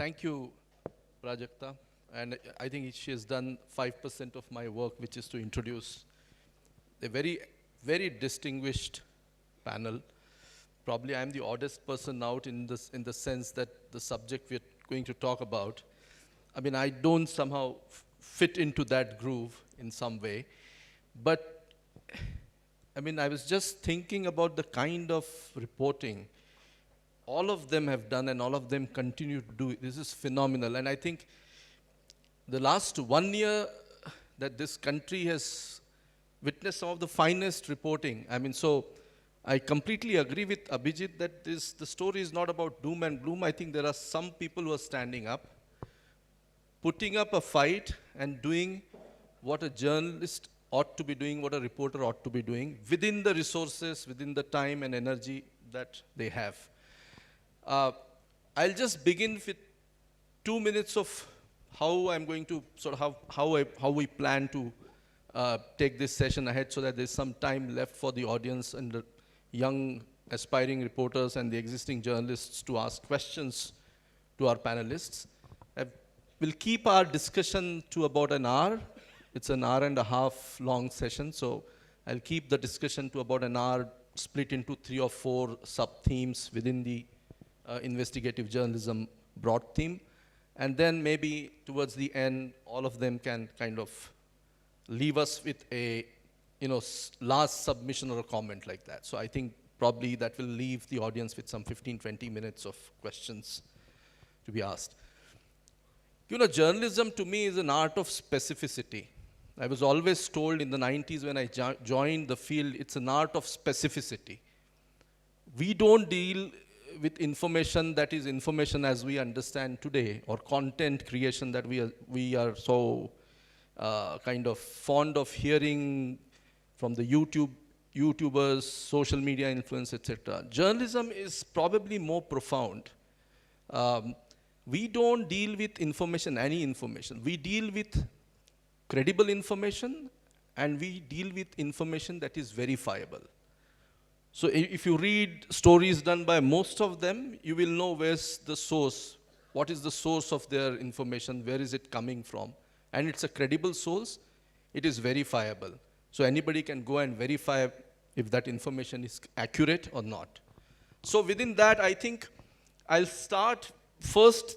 Thank you, Prajakta. And I think she has done 5% of my work, which is to introduce a very, very distinguished panel. Probably I'm the oddest person out in the sense that the subject we're going to talk about, I mean, I don't somehow fit into that groove in some way. But I mean, I was just thinking about the kind of reporting all of them have done and all of them continue to do. This is phenomenal. And I think the last 1 year that this country has witnessed some of the finest reporting. I mean, so I completely agree with Abhijit that the story is not about doom and gloom. I think there are some people who are standing up, putting up a fight and doing what a journalist ought to be doing, what a reporter ought to be doing, within the resources, within the time and energy that they have. I'll just begin with 2 minutes of how I'm going to sort of how we plan to take this session ahead, so that there's some time left for the audience and the young aspiring reporters and the existing journalists to ask questions to our panelists. We'll keep our discussion to about an hour. It's an hour and a half long session, so I'll keep the discussion to about an hour, split into 3 or 4 sub-themes within the investigative journalism broad theme. And then maybe towards the end, all of them can kind of leave us with a last submission or a comment like that. So I think probably that will leave the audience with some 15, 20 minutes of questions to be asked. Journalism to me is an art of specificity. I was always told in the 90s when I joined the field, it's an art of specificity. We don't deal with information that is information as we understand today, or content creation that we are so kind of fond of hearing from the YouTubers, social media influence, etc. Journalism is probably more profound. We don't deal with information, any information. We deal with credible information, and we deal with information that is verifiable. So if you read stories done by most of them, you will know where's the source, what is the source of their information, where is it coming from. And it's a credible source, it is verifiable. So anybody can go and verify if that information is accurate or not. So within that, I think I'll start first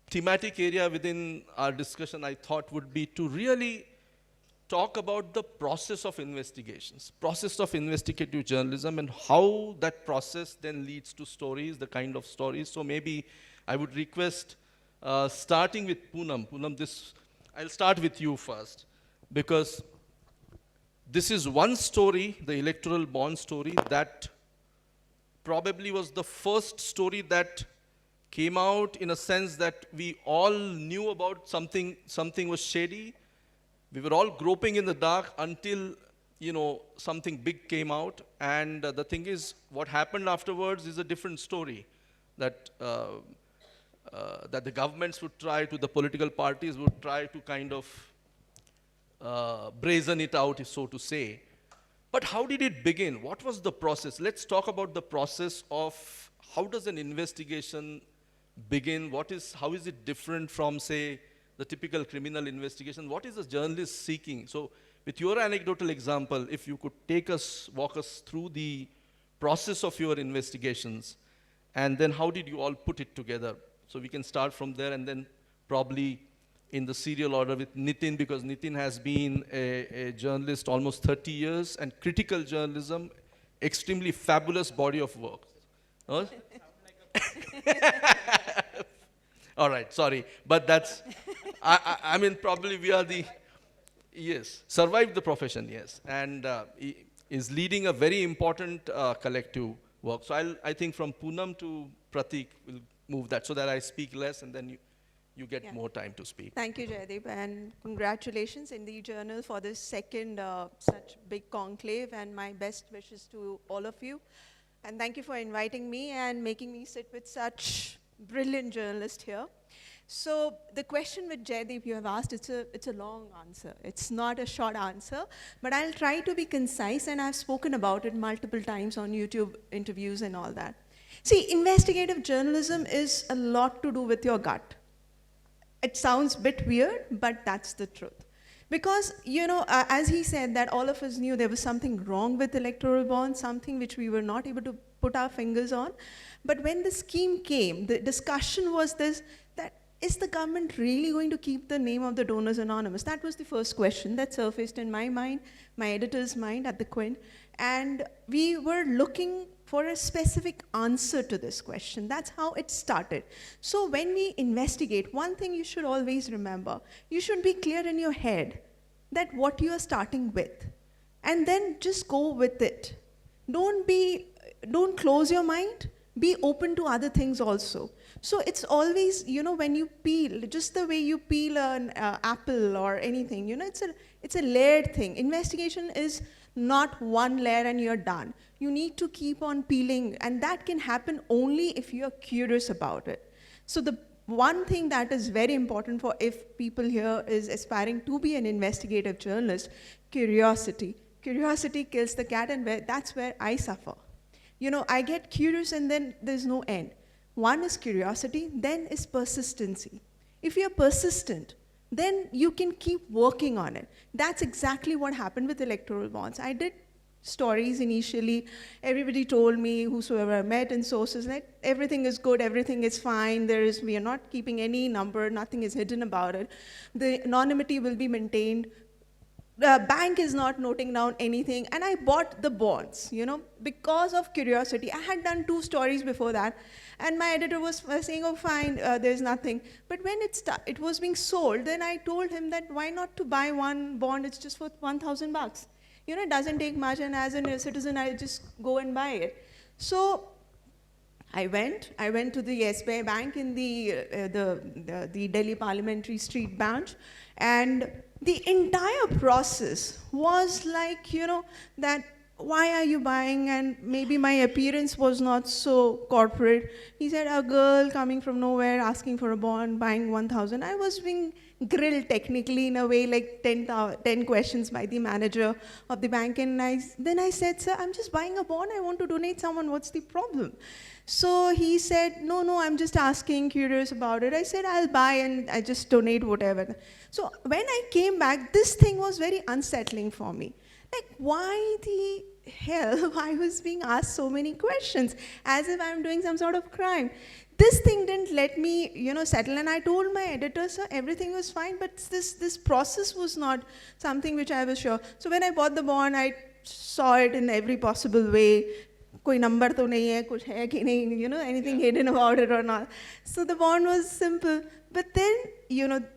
thematic area within our discussion I thought would be to really talk about the process of investigations, process of investigative journalism, and how that process then leads to stories, the kind of stories. So maybe I would request, starting with Poonam. Poonam, I'll start with you first, because this is one story, the electoral bond story, that probably was the first story that came out in a sense that we all knew about something was shady. We were all groping in the dark until, something big came out. And the thing is, what happened afterwards is a different story. That the governments would try to, the political parties would try to kind of brazen it out, so to say. But how did it begin? What was the process? Let's talk about the process of how does an investigation begin? How is it different from, say, the typical criminal investigation? What is a journalist seeking? So with your anecdotal example, if you could walk us through the process of your investigations, and then how did you all put it together? So we can start from there, and then probably in the serial order with Nitin, because Nitin has been a journalist almost 30 years, and critical journalism, extremely fabulous body of work. Huh? All right, sorry, but that's, I mean, probably we are survived the profession, yes, and is leading a very important collective work. So I think from Poonam to Pratik, we'll move that so that I speak less, and then you get more time to speak. Thank you, Jaideep, and congratulations in the journal for this second such big conclave, and my best wishes to all of you. And thank you for inviting me and making me sit with such brilliant journalists here. So the question with Jaideep you have asked, it's a long answer. It's not a short answer, but I'll try to be concise, and I've spoken about it multiple times on YouTube interviews and all that. See, investigative journalism is a lot to do with your gut. It sounds a bit weird, but that's the truth. Because, as he said, that all of us knew there was something wrong with electoral bonds, something which we were not able to put our fingers on. But when the scheme came, the discussion was this, that is the government really going to keep the name of the donors anonymous? That was the first question that surfaced in my mind, my editor's mind at the Quint. And we were looking for a specific answer to this question. That's how it started. So when we investigate, one thing you should always remember, you should be clear in your head that what you are starting with, and then just go with it. Don't close your mind, be open to other things also. So it's always, when you peel, just the way you peel an apple or anything, it's a layered thing. Investigation is not one layer and you're done. You need to keep on peeling, and that can happen only if you're curious about it. So the one thing that is very important for if people here is aspiring to be an investigative journalist, curiosity. Curiosity kills the cat, and that's where I suffer. I get curious and then there's no end. One is curiosity, then is persistency. If you're persistent, then you can keep working on it. That's exactly what happened with electoral bonds. I did stories initially. Everybody told me, whosoever I met in sources, that everything is good, everything is fine, we are not keeping any number, nothing is hidden about it. The anonymity will be maintained. The bank is not noting down anything, and I bought the bonds, because of curiosity. I had done 2 stories before that, and my editor was saying, oh, fine, there's nothing. But when it was being sold, then I told him that why not to buy one bond, it's just for $1,000. It doesn't take much, and as a citizen, I just go and buy it. So I went to the SBI Bank in the Delhi Parliamentary Street branch, and the entire process was like, that why are you buying? And maybe my appearance was not so corporate. He said, a girl coming from nowhere asking for a bond, buying 1,000. I was being grilled technically in a way, like 10 questions by the manager of the bank. And then I said, sir, I'm just buying a bond. I want to donate someone. What's the problem? So he said, no, I'm just asking, curious about it. I said, I'll buy and I just donate whatever. So when I came back, this thing was very unsettling for me. Like, why the hell I was being asked so many questions, as if I'm doing some sort of crime. This thing didn't let me, settle. And I told my editor, sir, everything was fine, but this process was not something which I was sure. So when I bought the bond, I saw it in every possible way. Koi number to nahi hai, kuch hai ki nahi, anything hidden about it or not. So the bond was simple. But then,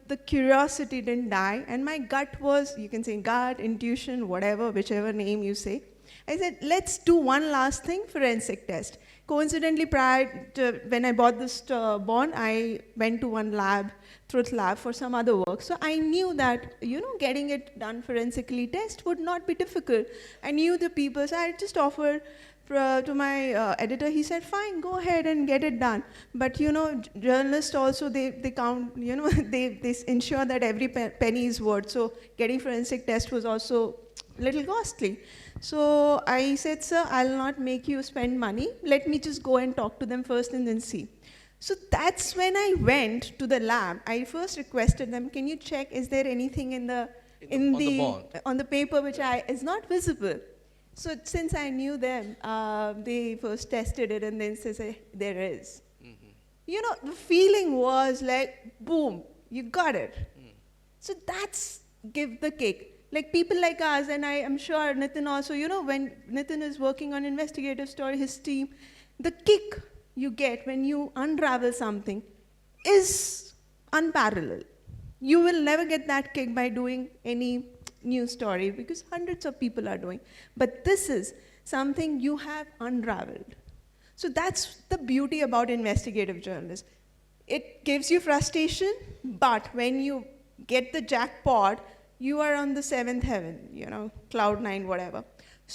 the curiosity didn't die, and my gut was, you can say gut, intuition, whatever, whichever name you say. I said, let's do one last thing, forensic test. Coincidentally, prior to when I bought this bond, I went to one lab, Truth Lab, for some other work. So I knew that, getting it done forensically test would not be difficult. I knew the people, so I just offered to my editor. He said, fine, go ahead and get it done. But journalists also, they count, they ensure that every penny is worth. So getting forensic test was also a little costly. So I said, sir, I'll not make you spend money. Let me just go and talk to them first and then see. So that's when I went to the lab. I first requested them, can you check, is there anything on the paper which is not visible? So since I knew them, they first tested it and then said, there is. Mm-hmm. The feeling was like, boom, you got it. Mm. So that's give the kick. Like people like us, and I am sure Nitin also, when Nitin is working on investigative story, his team, the kick you get when you unravel something is unparalleled. You will never get that kick by doing any new story, because hundreds of people are doing. But this is something you have unraveled. So that's the beauty about investigative journalism. It gives you frustration, but when you get the jackpot, you are on the 7th heaven, cloud 9, whatever.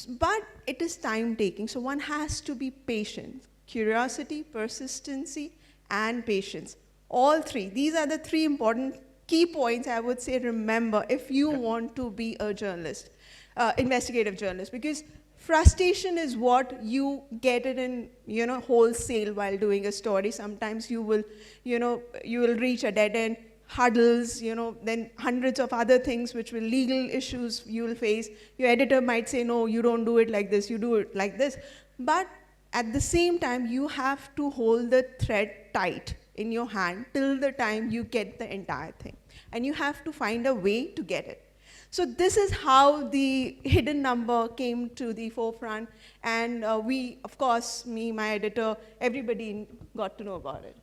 But it is time taking, so one has to be patient. Curiosity, persistency, and patience. All 3. These are the 3 important key points I would say remember if you want to be a journalist. investigative journalists, because frustration is what you get it in, wholesale while doing a story. Sometimes you will, you will reach a dead end, huddles, then hundreds of other things which will legal issues you will face. Your editor might say, no, you don't do it like this, you do it like this. But at the same time, you have to hold the thread tight in your hand till the time you get the entire thing. And you have to find a way to get it. So this is how the hidden number came to the forefront. And we, of course, me, my editor, everybody got to know about it.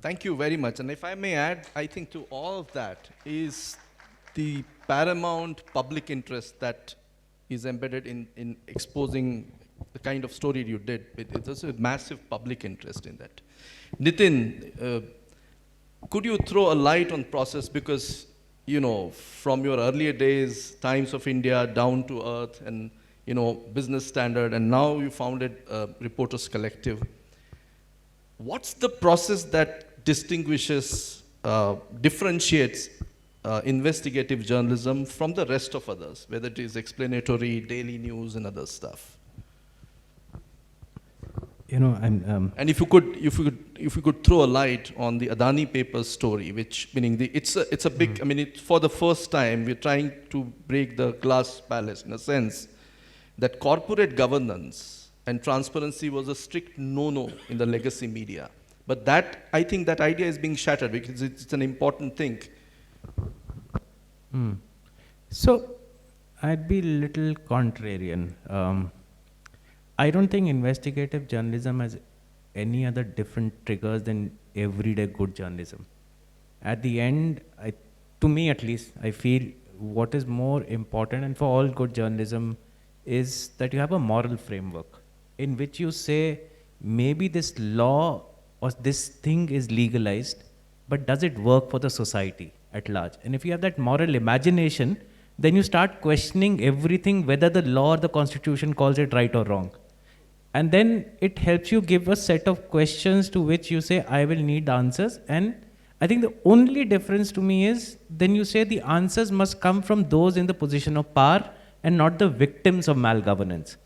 Thank you very much. And if I may add, I think to all of that is the paramount public interest that is embedded in exposing the kind of story you did. There's a massive public interest in that. Nitin, could you throw a light on process? Because, from your earlier days, Times of India, Down to Earth, and, Business Standard, and now you founded Reporters Collective. What's the process that distinguishes, differentiates investigative journalism from the rest of others, whether it is explanatory, daily news, and other stuff? And if you could throw a light on the Adani Papers story, which meaning it's a big. I mean, for the first time, we're trying to break the glass palace in a sense that corporate governance and transparency was a strict no-no in the legacy media. But I think that idea is being shattered because it's an important thing. So, I'd be a little contrarian. I don't think investigative journalism has any other different triggers than everyday good journalism. At the end, to me at least, I feel what is more important, and for all good journalism, is that you have a moral framework in which you say, maybe this law or this thing is legalized, but does it work for the society at large? And if you have that moral imagination, then you start questioning everything, whether the law or the constitution calls it right or wrong. And then it helps you give a set of questions to which you say, I will need answers. And I think the only difference to me is then you say the answers must come from those in the position of power and not the victims of malgovernance.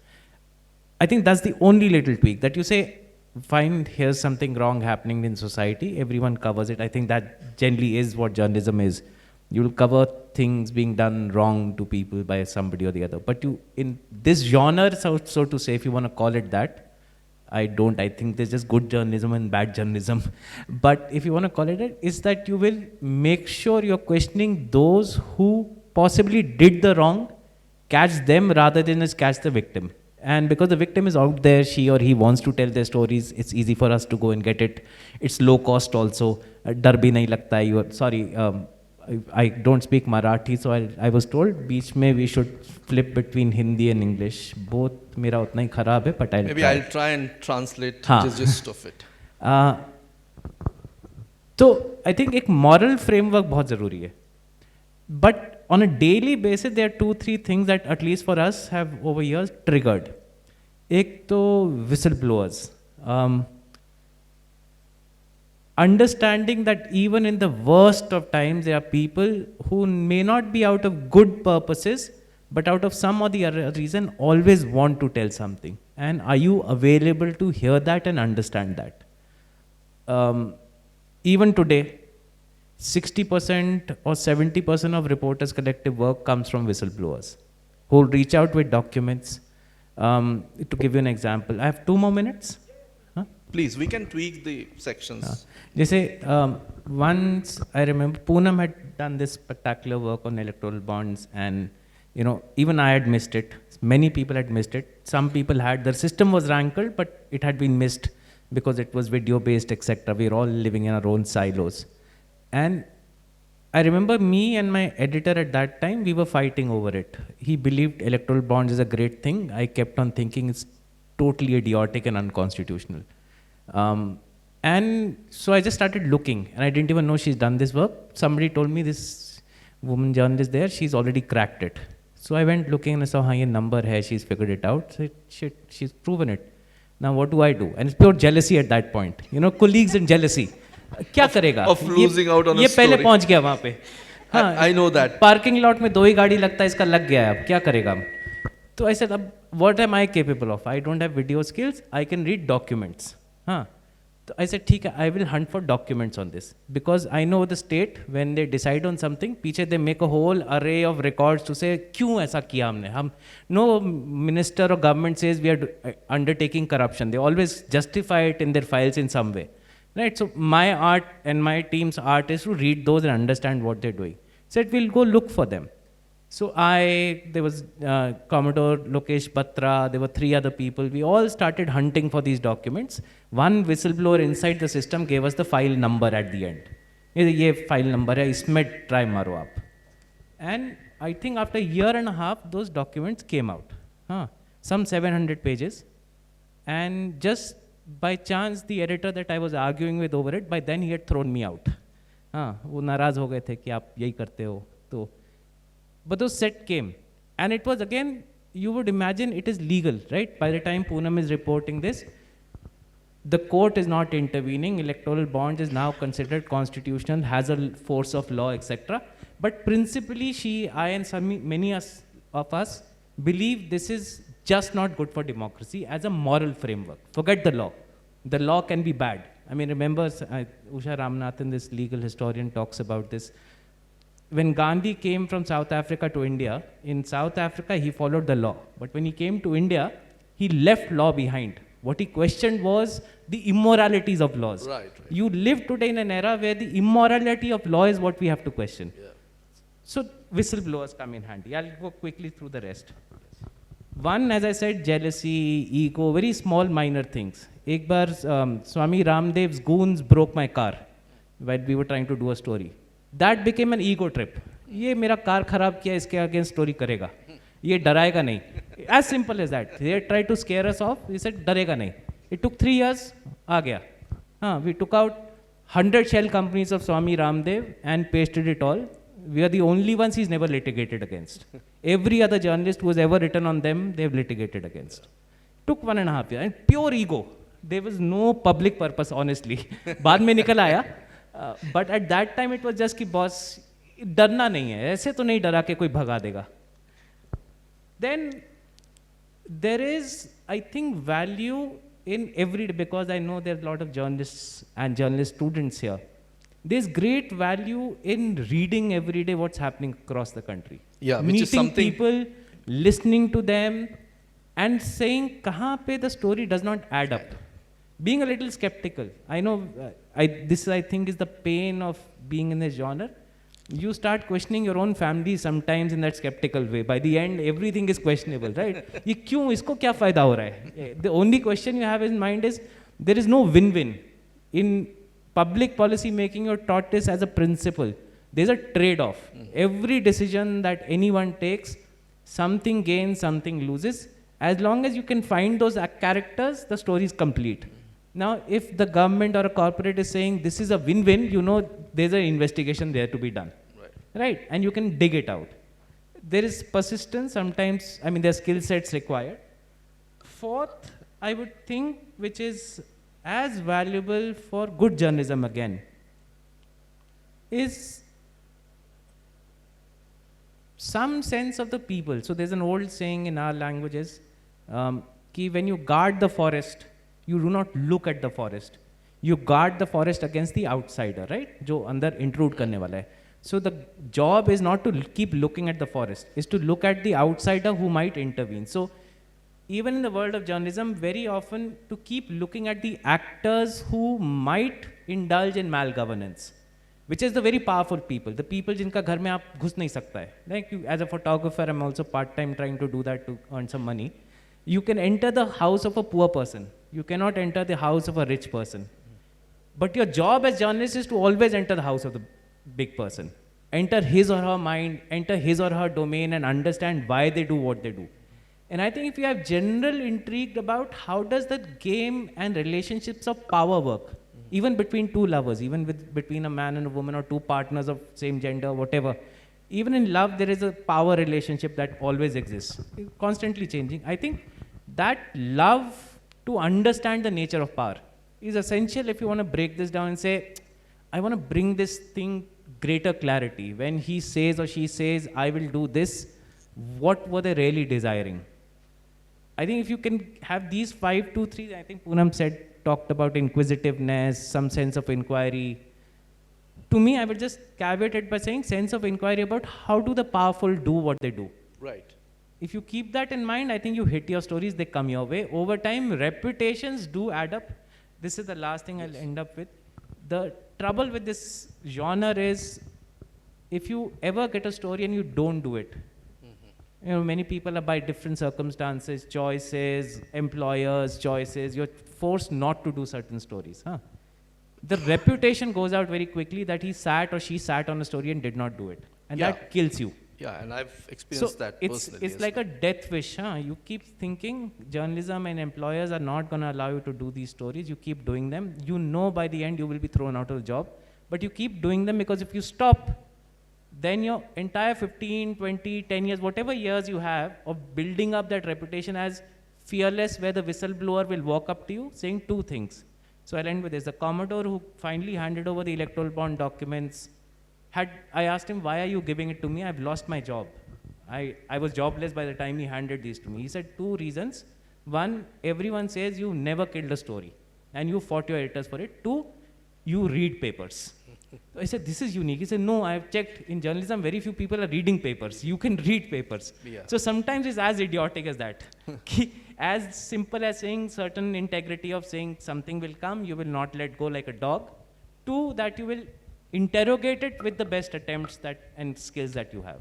I think that's the only little tweak that you say, fine, here's something wrong happening in society, everyone covers it. I think that generally is what journalism is. You'll cover things being done wrong to people by somebody or the other. But in this genre, so to say, if you want to call it that, I think there's just good journalism and bad journalism. But if you want to call it that, is that you will make sure you're questioning those who possibly did the wrong, catch them rather than just catch the victim. And because the victim is out there, she or he wants to tell their stories, it's easy for us to go and get it. It's low cost also. Dar bhi nahi lagta. I don't speak Marathi, so I was told beach mein we should flip between Hindi and English. Both mera utna hi kharab hai, but I'll try and translate the gist of it. So I think एक moral framework बहुत ज़रूरी है. But on a daily basis, there are 2-3 things that at least for us have over years triggered. एक तो whistleblowers. Understanding that even in the worst of times, there are people who may not be out of good purposes, but out of some or the other reason, always want to tell something. And are you available to hear that and understand that? Even today, 60% or 70% of Reporters Collective work comes from whistleblowers who will reach out with documents. To give you an example, I have 2 more minutes. Please, we can tweak the sections. Once I remember Poonam had done this spectacular work on electoral bonds, and even I had missed it. Many people had missed it. Some people had, the system was rankled, but it had been missed because it was video based, etc. We were all living in our own silos. And I remember me and my editor at that time, we were fighting over it. He believed electoral bonds is a great thing. I kept on thinking it's totally idiotic and unconstitutional. And so I just started looking, and I didn't even know she's done this work. Somebody told me this woman journalist there, she's already cracked it. So I went looking and I saw, ye number hai, she's figured it out. So shit, she's proven it. Now what do I do? And it's pure jealousy at that point. Colleagues and jealousy. क्या करेगा? Of losing out on a ये story. पहले पहुंच गया वहाँ पे. I know that. Parking lot में 2 ही गाड़ी लगता है, इसका लग गया है अब, क्या करेगा? So I said, what am I capable of? I don't have video skills. I can read documents. Huh. So I said, ठीक है, I will hunt for documents on this. Because I know the state, when they decide on something, पीछे they make a whole array of records to say, क्यों ऐसा किया हमने? No minister or government says we are undertaking corruption. They always justify it in their files in some way. Right? So my art and my team's art is to read those and understand what they're doing. Said, we'll go look for them. So there was Commodore Lokesh Batra, there were 3 other people. We all started hunting for these documents. One whistleblower inside the system gave us the file number at the end. ये file number है, इसमें try मारो आप. And I think after a year and a half, those documents came out. Some 700 pages. And just by chance, the editor that I was arguing with over it, by then he had thrown me out. वो नाराज हो गए थे कि आप यही करते हो. तो but those set came. And it was again, you would imagine it is legal, right? By the time Poonam is reporting this, the court is not intervening. Electoral bond is now considered constitutional, has a force of law, etc. But principally, I and many of us believe this is just not good for democracy as a moral framework. Forget the law. The law can be bad. I mean, remember, Usha Ramanathan, this legal historian, talks about this. When Gandhi came from South Africa to India, in South Africa, he followed the law. But when he came to India, he left law behind. What he questioned was the immoralities of laws. Right. You live today in an era where the immorality of law is what we have to question. Yeah. So whistleblowers come in handy. I'll go quickly through the rest. One, as I said, jealousy, ego, very small minor things. Ek bar, Swami Ramdev's goons broke my car when we were trying to do a story. That became an ego trip. ये मेरा car खराब किया, इसके against story करेगा, ये डराएगा नहीं. As simple as that. They tried to scare us off. We said डरेगा नहीं. It took 3 years, आ गया. We took out 100 shell companies of Swami Ramdev and pasted it all. We are the only ones he's never litigated against. Every other journalist who has ever written on them, they've litigated against. Took 1.5 years. And pure ego. There was no public purpose, honestly. बाद में निकल आया. But at that time it was just कि boss डरना नहीं है, ऐसे तो नहीं डरा के कोई भगा देगा. Then there is, I think, value in every day, because I know there are a lot of journalists and journalist students here. There's great value in reading every day what's happening across the country. Yeah, which meeting is something people, listening to them, and saying kahan pe the story does not add up. Being a little skeptical. I know, this I think is the pain of being in this genre. You start questioning your own family sometimes in that skeptical way. By the end, everything is questionable, right? ये क्यों, इसको क्या फायदा हो रहा है? The only question you have in mind is, there is no win-win. In public policy making, you're taught this as a principle. There's a trade-off. Every decision that anyone takes, something gains, something loses. As long as you can find those characters, the story is complete. Now, if the government or a corporate is saying this is a win-win, you know there's an investigation there to be done. Right? And you can dig it out. There is persistence sometimes, I mean, there are skill sets required. Fourth, I would think, which is as valuable for good journalism again, is some sense of the people. So there's an old saying in our languages, ki when you guard the forest, you do not look at the forest. You guard the forest against the outsider, right? जो अंदर intrude करने वाला है. So the job is not to keep looking at the forest, is to look at the outsider who might intervene. So even in the world of journalism, very often to keep looking at the actors who might indulge in malgovernance, which is the very powerful people, the people जिनका घर में आप घुस नहीं सकता है. Like as a photographer, I'm also part-time trying to do that to earn some money. You can enter the house of a poor person. You cannot enter the house of a rich person. But your job as journalist is to always enter the house of the big person. Enter his or her mind, enter his or her domain, and understand why they do what they do. And I think if you have general intrigue about how does the game and relationships of power work, even between two lovers, even between a man and a woman, or two partners of same gender, whatever, even in love, there is a power relationship that always exists, constantly changing. I think that love to understand the nature of power is essential if you want to break this down and say, I want to bring this thing greater clarity. When he says or she says, I will do this, what were they really desiring? I think if you can have these 5 to 3, I think Poonam talked about inquisitiveness, some sense of inquiry. To me, I would just caveat it by saying sense of inquiry about how do the powerful do what they do. Right. If you keep that in mind, I think you hit your stories, they come your way. Over time, reputations do add up. This is the last thing I'll end up with. The trouble with this genre is, if you ever get a story and you don't do it, you know, many people are by different circumstances, choices, employers, choices, you're forced not to do certain stories. Huh? The reputation goes out very quickly that he sat or she sat on a story and did not do it. And Yeah. that kills you. Yeah, and I've experienced that personally. It's like a death wish. Huh? You keep thinking journalism and employers are not going to allow you to do these stories. You keep doing them. You know by the end you will be thrown out of the job. But you keep doing them because if you stop, then your entire 15, 20, 10 years, whatever years you have of building up that reputation as fearless, where the whistleblower will walk up to you saying 2 things. So I'll end with this. The Commodore who finally handed over the electoral bond documents, I asked him, why are you giving it to me? I've lost my job. I was jobless by the time he handed these to me. He said 2 reasons. 1, everyone says you never killed a story and you fought your editors for it. 2, you read papers. So I said, this is unique. He said, no, I've checked. In journalism, very few people are reading papers. You can read papers. Yeah. So sometimes it's as idiotic as that. As simple as saying certain integrity of saying something will come, you will not let go like a dog. 2, that you will interrogate it with the best attempts and skills that you have.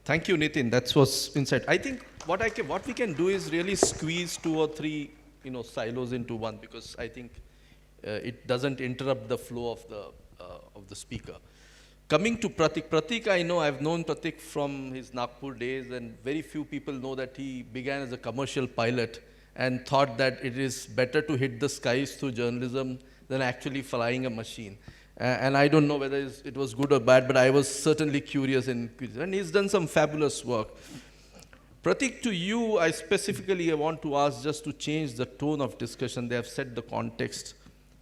Thank you, Nitin. That was insight. I think what we can do is really squeeze 2 or 3, silos into one, because I think it doesn't interrupt the flow of the speaker. Coming to Pratik, I know I've known Pratik from his Nagpur days, and very few people know that he began as a commercial pilot and thought that it is better to hit the skies through journalism than actually flying a machine. And I don't know whether it was good or bad, but I was certainly curious, and he's done some fabulous work. Pratik, to you, I specifically want to ask, just to change the tone of discussion, they have set the context.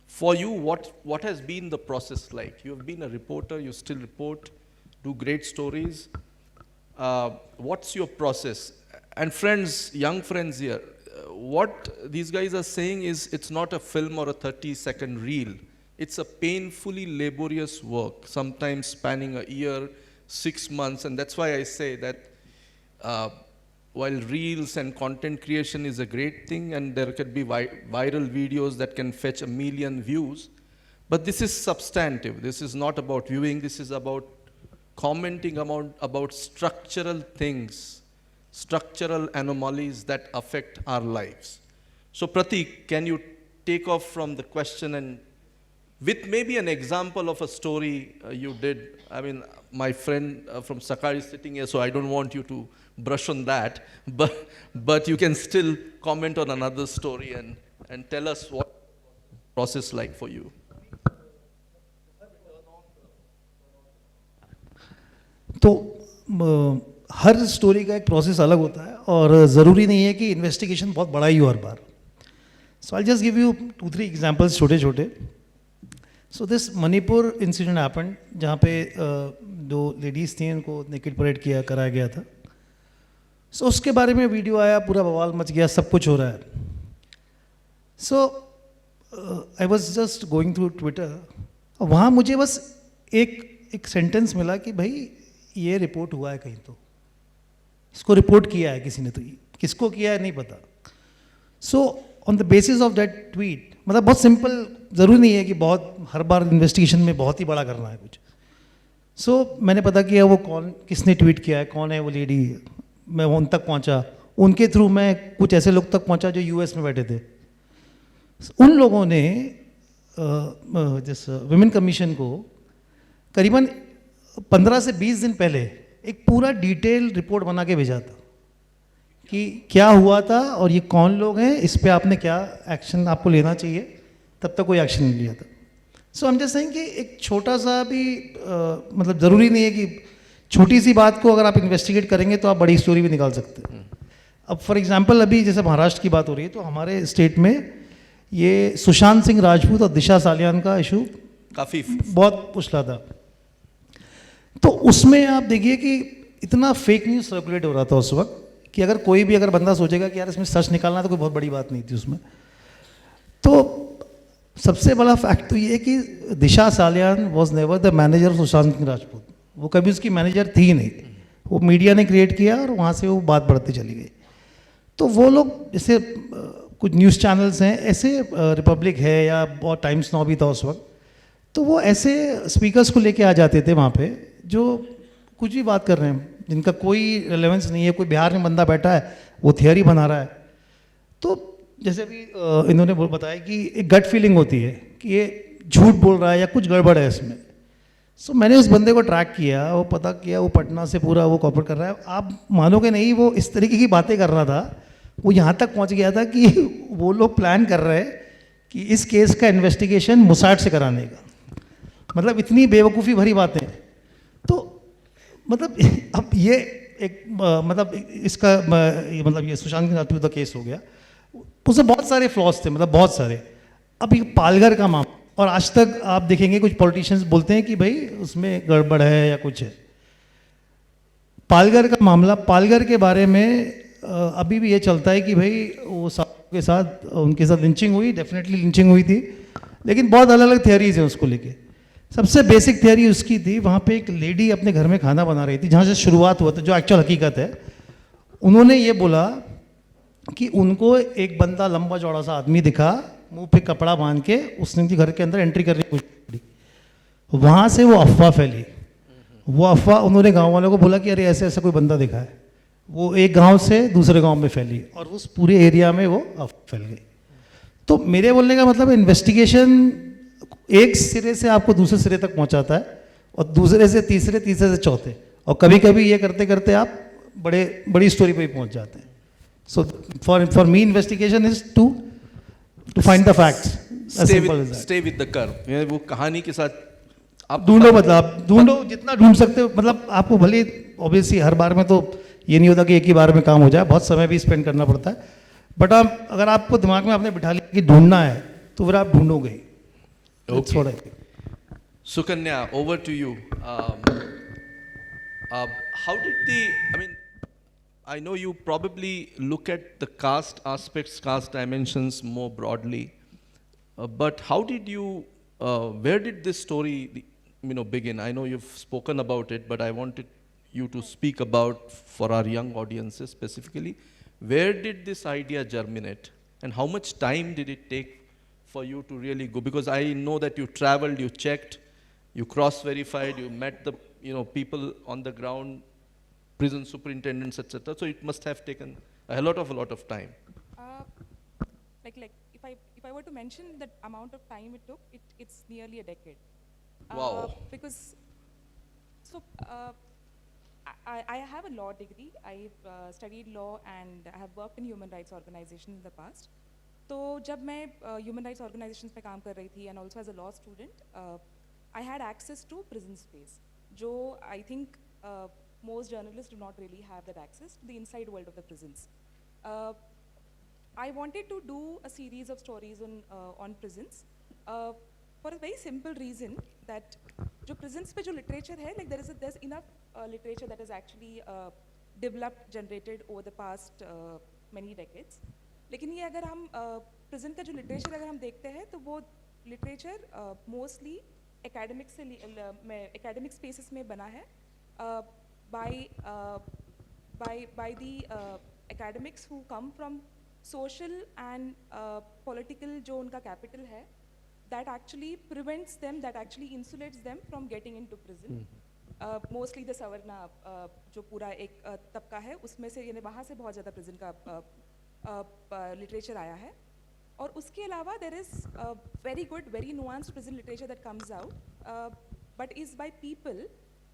For you, what has been the process like? You have been a reporter, you still report, do great stories. What's your process? And friends, young friends here, what these guys are saying is it's not a film or a 30-second reel. It's a painfully laborious work, sometimes spanning a year, 6 months, and that's why I say that while reels and content creation is a great thing, and there could be viral videos that can fetch 1 million views, but this is substantive. This is not about viewing, this is about commenting about structural things, structural anomalies that affect our lives. So Pratik, can you take off from the question and with maybe an example of a story you did? I mean, my friend from Sakar is sitting here, so I don't want you to brush on that, but you can still comment on another story and tell us what the process like for you. तो हर story का एक process अलग होता है और ज़रूरी नहीं है कि इन्वेस्टिगेशन बहुत बड़ा ही हो हर बार. So I just give you 2-3 examples छोटे छोटे. So this Manipur incident happened, जहाँ पे 2 लेडीज़ थी, उनको नेकेड परेड कराया गया था. सो उसके बारे में वीडियो आया, पूरा बवाल मच गया, सब कुछ हो रहा है. So I was just going through Twitter, वहाँ मुझे बस एक सेंटेंस मिला कि भाई ये रिपोर्ट हुआ है कहीं, तो इसको रिपोर्ट किया है किसी ने, तो किसको किया है नहीं पता. So on the basis of that tweet, मतलब बहुत सिंपल, ज़रूरी नहीं है कि बहुत हर बार इन्वेस्टिगेशन में बहुत ही बड़ा करना है कुछ. सो मैंने पता किया वो किसने ट्वीट किया है, कौन है वो लेडी. मैं उन तक पहुंचा, उनके थ्रू मैं कुछ ऐसे लोग तक पहुंचा जो यूएस में बैठे थे. उन लोगों ने जिस विमेन कमीशन को करीबन 15 से 20 दिन पहले एक पूरा डिटेल रिपोर्ट बना के भेजा था कि क्या हुआ था और ये कौन लोग हैं, इस पे आपने क्या एक्शन आपको लेना चाहिए. तब तक कोई एक्शन नहीं लिया था. सो हम जस्ट सेइंग कि एक छोटा सा भी मतलब ज़रूरी नहीं है कि छोटी सी बात को अगर आप इन्वेस्टिगेट करेंगे तो आप बड़ी स्टोरी भी निकाल सकते हैं. अब फॉर एग्जांपल, अभी जैसे महाराष्ट्र की बात हो रही है, तो हमारे स्टेट में ये सुशांत सिंह राजपूत और दिशा सालियान का इशू काफ़ी बहुत उछला था. तो उसमें आप देखिए कि इतना फेक न्यूज़ सर्कुलेट हो रहा था उस वक्त कि अगर कोई भी अगर बंदा सोचेगा कि यार इसमें सच निकालना तो कोई बहुत बड़ी बात नहीं थी उसमें। तो सबसे बड़ा फैक्ट तो ये है कि Disha Salian was never the manager of Sushant Singh Rajput. वो कभी उसकी मैनेजर थी ही नहीं, वो मीडिया ने क्रिएट किया और वहाँ से वो बात बढ़ती चली गई। तो वो लोग जैसे कुछ न्यूज़ चैनल्स हैं ऐसे, रिपब्लिक है या बहुत टाइम्स नाउ भी था उस वक्त, तो वो ऐसे स्पीकर्स को लेके आ जाते थे वहाँ पे जो कुछ भी बात कर रहे हैं, जिनका कोई रिलेवेंस नहीं है। कोई बिहार में बंदा बैठा है, वो थियरी बना रहा है। तो जैसे भी इन्होंने बताया कि एक गट फीलिंग होती है कि ये झूठ बोल रहा है या कुछ गड़बड़ है इसमें। सो मैंने उस बंदे को ट्रैक किया, वो पता किया, वो पटना से पूरा वो कॉपरेट कर रहा है। आप मानोगे नहीं, वो इस तरीके की बातें कर रहा था, वो यहाँ तक पहुँच गया था कि वो लोग प्लान कर रहे हैं कि इस केस का इन्वेस्टिगेशन मोसाद से कराने का। मतलब इतनी बेवकूफ़ी भरी बातें। तो मतलब अब ये एक मतलब इसका मतलब ये सुशांत सिंह राजपूत का केस हो गया, उसमें बहुत सारे फ्लॉज थे, मतलब बहुत सारे। अब ये पालघर का मामला, और आज तक आप देखेंगे कुछ पॉलिटिशियंस बोलते हैं कि भाई उसमें गड़बड़ है या कुछ है। पालघर का मामला, पालघर के बारे में अभी भी ये चलता है कि भाई वो के साथ उनके साथ लिंचिंग हुई, डेफिनेटली लिंचिंग हुई थी, लेकिन बहुत अलग अलग थियरीज हैं उसको लेके। सबसे बेसिक थियरी उसकी थी, वहाँ पे एक लेडी अपने घर में खाना बना रही थी, जहाँ से शुरुआत हुआ था, जो एक्चुअल हकीकत है। उन्होंने ये बोला कि उनको एक बंदा लंबा चौड़ा सा आदमी दिखा, मुंह पे कपड़ा बांध के, उसने उनके घर के अंदर एंट्री करने की कोशिश करी। वहाँ से वो अफवाह फैली। वो अफवाह उन्होंने गाँव वालों को बोला कि अरे ऐसे ऐसा कोई बंदा दिखा है। वो एक गांव से दूसरे गांव में फैली और उस पूरे एरिया में वो अफवाह फैल गई। तो मेरे बोलने का मतलब इन्वेस्टिगेशन एक सिरे से आपको दूसरे सिरे तक पहुंचाता है, और दूसरे से तीसरे, तीसरे से चौथे, और कभी कभी ये करते करते आप बड़ी स्टोरी पे भी पहुंच जाते हैं। So for me investigation is to find the facts, stay with the curve. वो कहानी के साथ आप ढूंढो, मतलब आप ढूंढो जितना ढूंढ सकते हो। मतलब आपको भले ऑब्वियसली हर बार में तो ये नहीं होता कि एक ही बार में काम हो जाए, बहुत समय भी स्पेंड करना पड़ता है। बट आप अगर आपको दिमाग में आपने बिठा लिया कि ढूंढना है, तो फिर आप ढूंढोगे। That's what I think. Sukanya, over to you. How did I know you probably look at the caste aspects, caste dimensions more broadly, but how did you, where did this story, begin? I know you've spoken about it, but I wanted you to speak about, for our young audiences specifically, where did this idea germinate, and how much time did it take for you to really go? Because I know that you traveled, you checked, you cross-verified, you met the people on the ground, prison superintendents, etc. So it must have taken a lot of time. If I were to mention the amount of time it took, it's nearly a decade. Wow. Because I have a law degree. I've studied law and I have worked in human rights organizations in the past. तो जब मैं human rights organisations पे काम कर रही थी and also as a law student, I had access to prison space, जो I think most journalists do not really have that access to the inside world of the prisons. I wanted to do a series of stories on prisons for a very simple reason that जो prisons पे जो literature है, like there's enough literature that is actually developed, generated over the past many decades. लेकिन ये अगर हम prison का जो लिटरेचर अगर हम देखते हैं, तो वो लिटरेचर मोस्टली एकेडमिक स्पेसेस में बना है by the academics who come from social and political जो उनका capital है, that actually prevents them, that actually insulates them from getting into prison. Mostly the Savarna जो पूरा एक तबका है, उसमें से यानी वहाँ से बहुत ज़्यादा prison का लिटरेचर आया है. और उसके अलावा there is very good, very nuanced prison literature that comes out, but is by people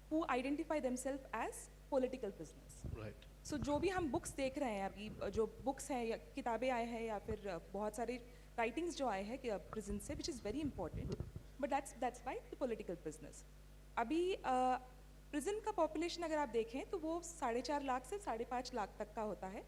who identify themselves as political prisoners. Right. So जो भी हम बुक्स देख रहे हैं अभी, जो बुक्स हैं या किताबें आए हैं या फिर बहुत सारे राइटिंग्स जो आए हैं प्रिजन से, which is very important, but that's why the political prisoners. अभी प्रिजन का पॉपुलेशन अगर आप देखें तो वो 4.5 लाख से 5.5 लाख तक का होता है.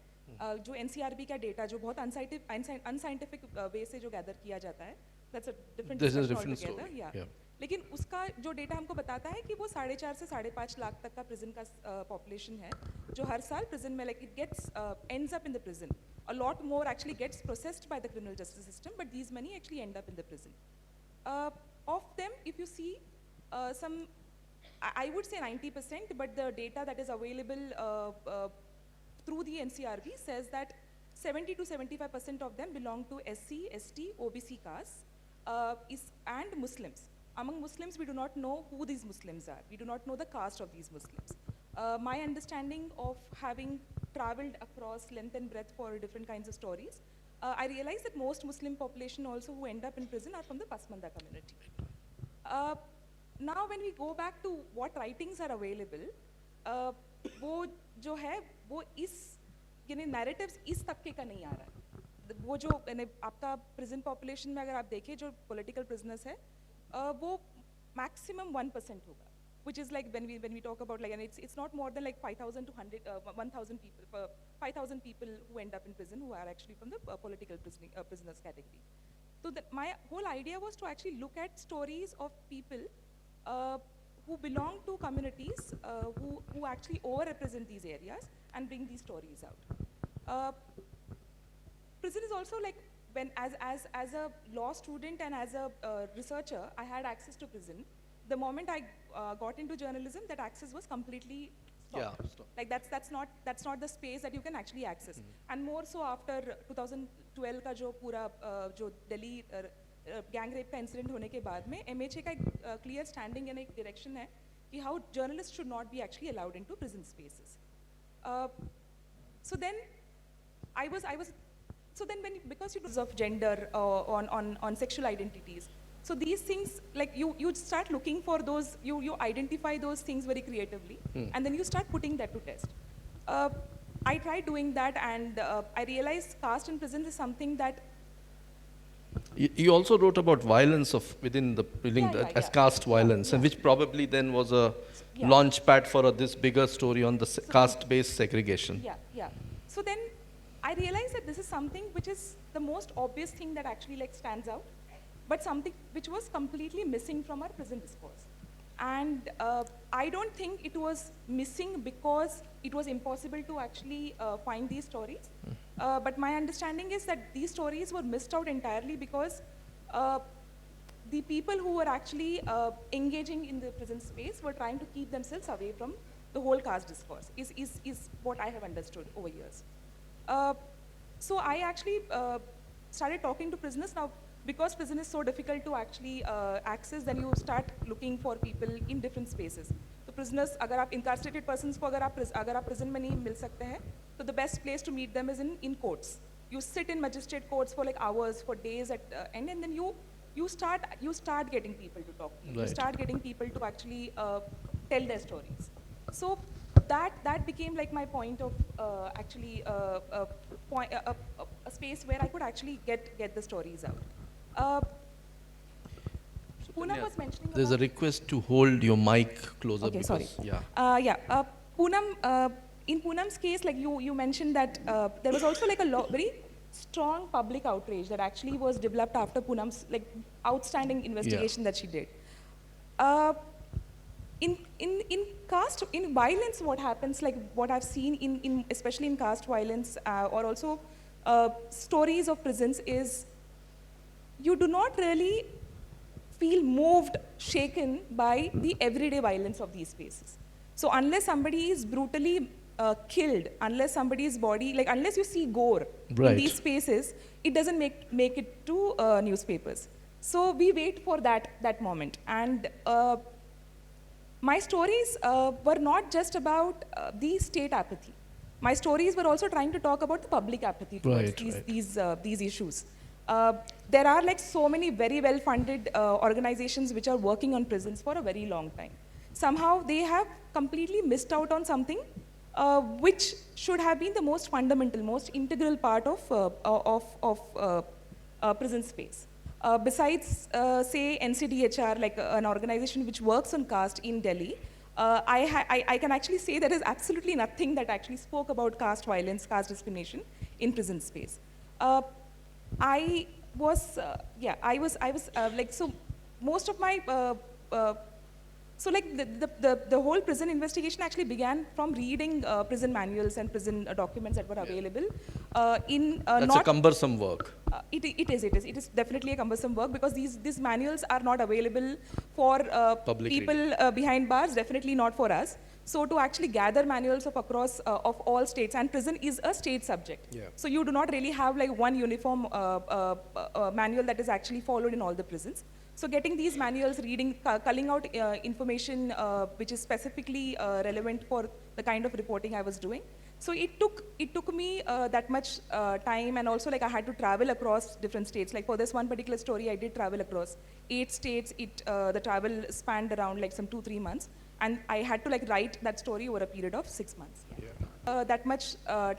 जो NCRB का डेटा जो बहुत अनसाइंटिफिक वे से जो गैदर किया जाता है, that's a different This is a discussion different altogether. story. Yeah. लेकिन उसका जो डेटा हमको बताता है कि वो 4.5 से 5.5 लाख तक का प्रिजन का पॉपुलेशन है जो हर साल प्रिजन में like it gets ends up in the prison. A lot more actually gets processed by the criminal justice system, but these many actually end up in the prison. Of them, if you see I would say 90%, but the data that is available through the NCRB says that 70 to 75% of them belong to SC, ST, OBC castes and Muslims. Among Muslims, we do not know who these Muslims are. We do not know the caste of these Muslims. My understanding of having traveled across length and breadth for different kinds of stories, I realized that most Muslim population also who end up in prison are from the Pasmanda community. Now when we go back to what writings are available, वो जो है वो इस यानी narratives इस तबके का नहीं आ रहा है. वो जो यानी आपका prison population में अगर आप देखें जो political prisoners है वो maximum 1% होगा, which is like when we talk about like, and it's not more than like 5,000 to 1,000 people, 5,000 people who end up in prison who are actually from the political prisoners category. So my whole idea was to actually look at stories of people who belong to communities who actually overrepresent these areas and bring these stories out. Prison is also like, when as a law student and as a researcher, I had access to prison. The moment I got into journalism, that access was completely stopped. Yeah, stop. Like that's not the space that you can actually access. And more so after 2012 का जो पूरा जो Delhi gang rape का incident होने के बाद में MHA का एक क्लियर स्टैंडिंग एंड एक डायरेक्शन है कि how journalists should not be actually allowed into prison spaces. So then because it was of gender on sexual identities, so these things like you start looking for those, you identify those things very creatively, and then you start putting that to test. I tried doing that, and I realized caste in prison is something that You also wrote about violence of within the building as caste violence, and which probably then was a launch pad for this bigger story on the caste-based segregation. Yeah. So then I realized that this is something which is the most obvious thing that actually like stands out, but something which was completely missing from our prison discourse. And I don't think it was missing because it was impossible to actually find these stories. But my understanding is that these stories were missed out entirely because the people who were actually engaging in the prison space were trying to keep themselves away from the whole caste discourse, is what I have understood over years. So I actually started talking to prisoners. Now, because prison is so difficult to actually access, then you start looking for people in different spaces. So prisoners, अगर आप incarcerated persons को अगर आप prison में नहीं मिल सकते हैं, so the best place to meet them is in courts. You sit in magistrate courts for like hours, for days at end, and then you start getting people to talk to you. You Right. start getting people to actually tell their stories. So that became like my point of actually a space where I could actually get the stories out. Poonam was mentioning There's a about, request to hold your mic closer. Okay, sorry. Yeah. Poonam, in Poonam's case, like you mentioned that there was also like a very strong public outrage that actually was developed after Poonam's like outstanding investigation that she did. In violence, what happens, like what I've seen in especially in caste violence or also stories of prisons, is you do not really feel moved, shaken by the everyday violence of these spaces. So unless somebody is brutally killed, unless somebody's body, like unless you see gore Right. in these spaces, it doesn't make it to newspapers. So we wait for that moment. And my stories were not just about the state apathy. My stories were also trying to talk about the public apathy towards Right, these issues. There are like so many very well-funded organizations which are working on prisons for a very long time. Somehow they have completely missed out on something which should have been the most fundamental, most integral part of prison space. Besides, say, NCDHR, like an organization which works on caste in Delhi, I can actually say there is absolutely nothing that actually spoke about caste violence, caste discrimination in prison space. I was like, so most of my so like the whole prison investigation actually began from reading prison manuals and prison documents that were available in That's not a cumbersome work. it is definitely a cumbersome work because these manuals are not available for Public people behind bars, definitely not for us. So to actually gather manuals of across of all states, and prison is a state subject. Yeah. So you do not really have like one uniform manual that is actually followed in all the prisons. So getting these manuals, reading, culling out information which is specifically relevant for the kind of reporting I was doing. So it took me that much time, and also like I had to travel across different states. Like for this one particular story, I did travel across 8 states. The travel spanned around like some 2-3 months, and I had to like write that story over a period of 6 months. That much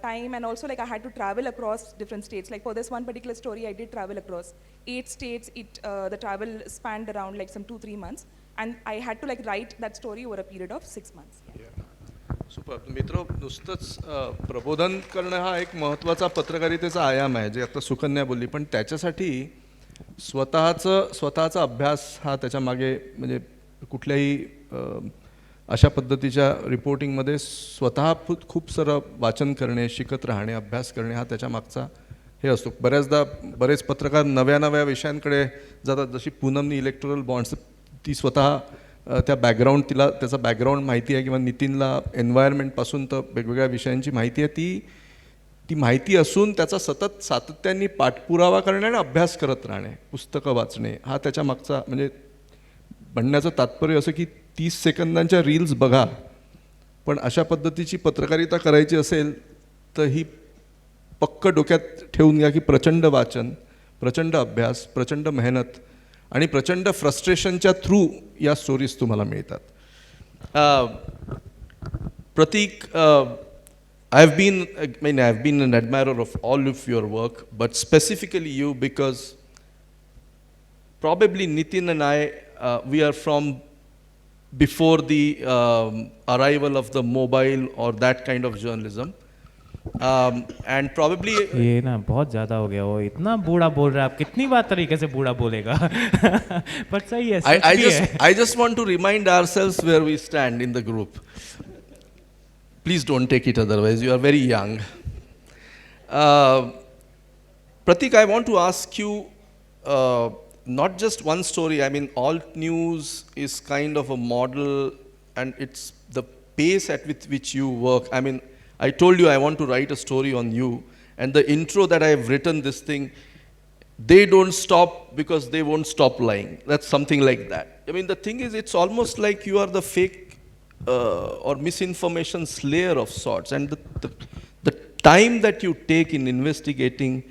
time, and also like I had to travel across different states. Like for this one particular story, I did travel across 8 states. The travel spanned around like some 2-3 months, and I had to like write that story over a period of 6 months. Super. मित्र, नुसतंच प्रबोधन करणं हा एक महत्त्वाचा पत्रकारितेचा आयाम आहे, जे आता सुकन्या बोलली, पण त्याच्यासाठी स्वतःचा अभ्यास हा त्याच्या मागे, म्हणजे कुठल्याही अशा पद्धतीच्या रिपोर्टिंगमध्ये स्वतः खूप सारं वाचन करणे, शिकत राहणे, अभ्यास करणे हा त्याच्या मागचा हे असतो. बऱ्याचदा बरेच पत्रकार नव्या विषयांकडे जातात, जशी पूनमनी इलेक्टोरल बॉन्ड्स, ती स्वतः त्या बॅकग्राऊंड, तिला त्याचा बॅकग्राऊंड माहिती आहे, किंवा नितीनला एन्व्हायरमेंटपासून तर वेगवेगळ्या विषयांची माहिती आहे, ती माहिती असून त्याचा सातत्याने पाठपुरावा करणे आणि अभ्यास करत राहणे, पुस्तकं वाचणे हा त्याच्या मागचा, म्हणजे म्हणण्याचं तात्पर्य असं की 30 सेकंदांच्या रील्स बघा, पण अशा पद्धतीची पत्रकारिता करायची असेल तर ही पक्क डोक्यात ठेवून घ्या की प्रचंड वाचन, प्रचंड अभ्यास, प्रचंड मेहनत आणि प्रचंड फ्रस्ट्रेशनच्या थ्रू या स्टोरीज तुम्हाला मिळतात. प्रतीक, I've been an admirer of all of your work, but specifically you, because probably Nitin and I, we are from before the arrival of the mobile or that kind of journalism. And probably ये ना बहुत ज़्यादा हो गया, वो इतना बूढ़ा बोल रहा है, आप कितनी बार तरीके से बूढ़ा बोलेगा. पर सही है, सच भी है. I just want to remind ourselves where we stand in the group. Please don't take it otherwise, you are very young. Pratik, I want to ask you not just one story. I mean, alt news is kind of a model, and it's the pace at which you work. I mean, I told you I want to write a story on you, and the intro that I have written, this thing, they don't stop because they won't stop lying. That's something like that. I mean, the thing is, it's almost like you are the fake or misinformation slayer of sorts, and the time that you take in investigating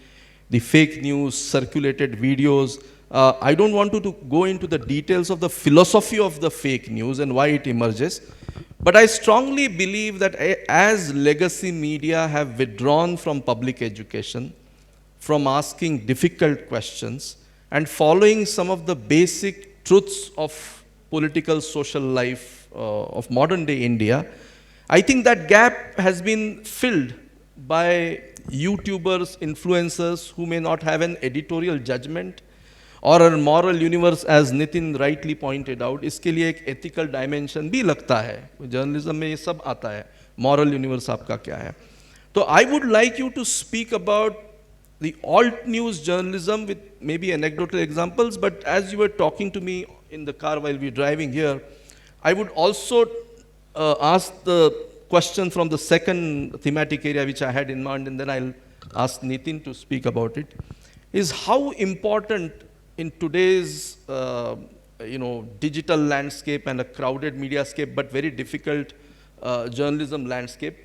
the fake news, circulated videos. I don't want to go into the details of the philosophy of the fake news and why it emerges, but I strongly believe that as legacy media have withdrawn from public education, from asking difficult questions and following some of the basic truths of political social life of modern day India, I think that gap has been filled by YouTubers, influencers who may not have an editorial judgment और a moral universe, as Nitin rightly pointed out. इसके लिए एक ethical dimension भी लगता है, journalism में ये सब आता है, moral universe आपका क्या है. तो I would like you to speak about the alt news journalism with maybe anecdotal examples, but as you were talking to me in the car while we were driving here, I would also ask the question from the second thematic area which I had in mind, and then I'll ask Nitin to speak about it, is how important in today's digital landscape and a crowded mediascape, but very difficult journalism landscape,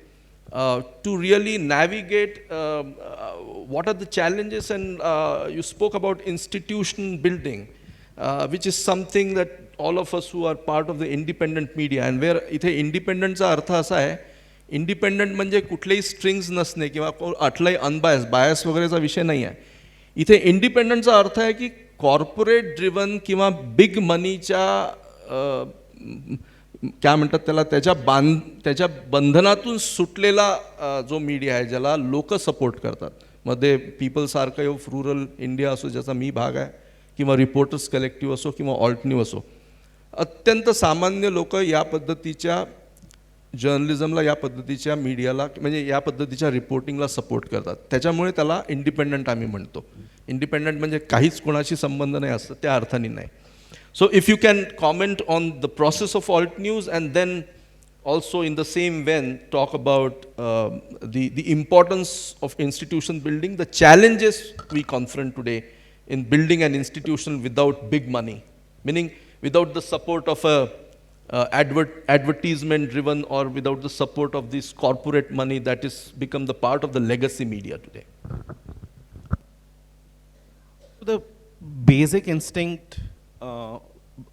to really navigate what are the challenges. And you spoke about institution building, which is something that all of us who are part of the independent media, and where इथे independentचा अर्थ असा आहे, independent म्हणजे कुठलेही strings नसणे किंवा अटलाही unbiased, bias वगैरेचा विषय नाही आहे. इथे independentचा अर्थ आहे की कॉर्पोरेट ड्रिवन किंवा बिग मनीच्या काय म्हणतात त्याला, त्याच्या बंधनातून सुटलेला जो मीडिया आहे, ज्याला लोक सपोर्ट करतात, मध्ये People's Archive of Rural India असो, ज्याचा मी भाग आहे, किंवा रिपोर्टर्स कलेक्टिव्ह असो किंवा ऑल्ट न्यू असो, अत्यंत सामान्य लोक या पद्धतीच्या जर्नलिझमला, या पद्धतीच्या मीडियाला, म्हणजे या पद्धतीच्या रिपोर्टिंगला सपोर्ट करतात. त्याच्यामुळे त्याला इंडिपेंडंट आम्ही म्हणतो. इंडिपेंडंट म्हणजे काहीच कोणाशी संबंध नाही असतं, त्या अर्थाने नाही. So if you can comment on the process of alt news, and then also in the same vein talk about the importance of institution building, the challenges we confront today in building an institution without big money, meaning without the support of a advertisement driven, or without the support of this corporate money that is become the part of the legacy media today. The basic instinct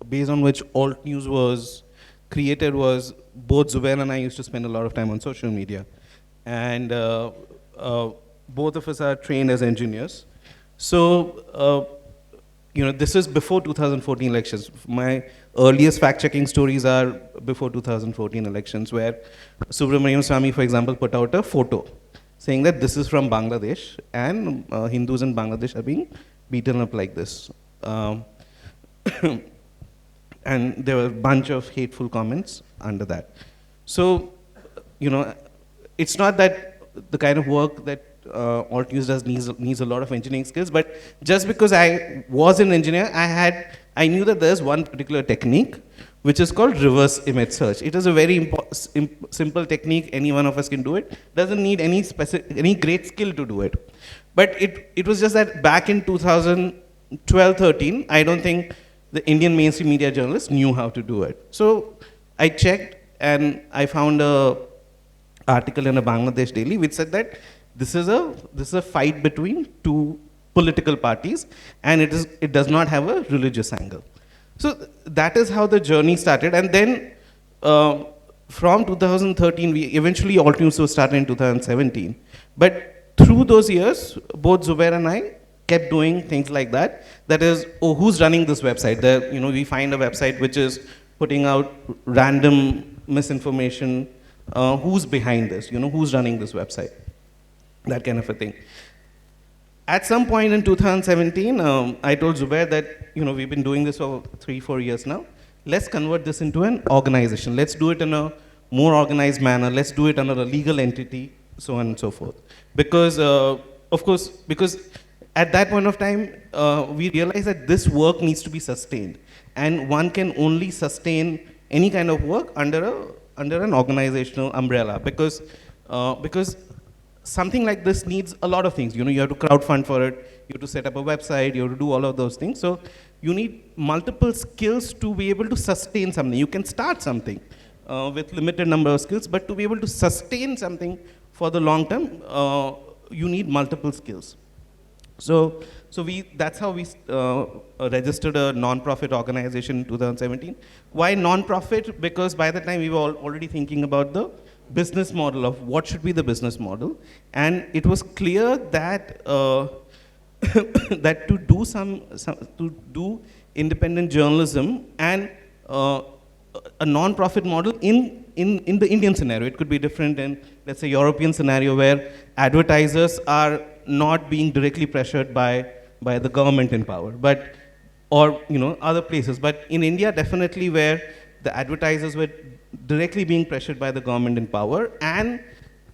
based on which alt news was created was, both Zubair and I used to spend a lot of time on social media, and both of us are trained as engineers. So this is before 2014 elections. My earliest fact-checking stories are before 2014 elections, where Subramanian Swamy, for example, put out a photo saying that this is from Bangladesh, and Hindus in Bangladesh are being beaten up like this. And there were a bunch of hateful comments under that. So, it's not that the kind of work that alt news does needs a lot of engineering skills, but just because I was an engineer, I knew that there's one particular technique which is called reverse image search. It is a very simple technique. Any one of us can do it. Doesn't need any great skill to do it. But it was just that back in 2012-13, I don't think the Indian mainstream media journalists knew how to do it. So I checked, and I found a article in a Bangladesh daily which said that this is a fight between two political parties, and it does not have a religious angle. So that is how the journey started. And then from 2013, eventually alt news was started in 2017. But through those years, both Zubair and I kept doing things like that. That is, who's running this website? We find a website which is putting out random misinformation. Who's behind this? Who's running this website? That kind of a thing. At some point in 2017, I told Zubair that we've been doing this for 3-4 years now. Let's convert this into an organization. Let's do it in a more organized manner. Let's do it under a legal entity, so on and so forth. Because, of course, at that point of time, we realized that this work needs to be sustained, and one can only sustain any kind of work under an organizational umbrella, because something like this needs a lot of things. You have to crowdfund for it, you have to set up a website, you have to do all of those things. So you need multiple skills to be able to sustain something. You can start something with limited number of skills, but to be able to sustain something for the long term, you need multiple skills. So that's how we registered a non-profit organization in 2017. Why non-profit? Because by the time we were already thinking about the business model of what should be the business model, and it was clear that that to do independent journalism and a non-profit model in the Indian scenario, it could be different in, let's say, European scenario, where advertisers are not being directly pressured by the government in power, or other places. But in India, definitely, where the advertisers were directly being pressured by the government in power, and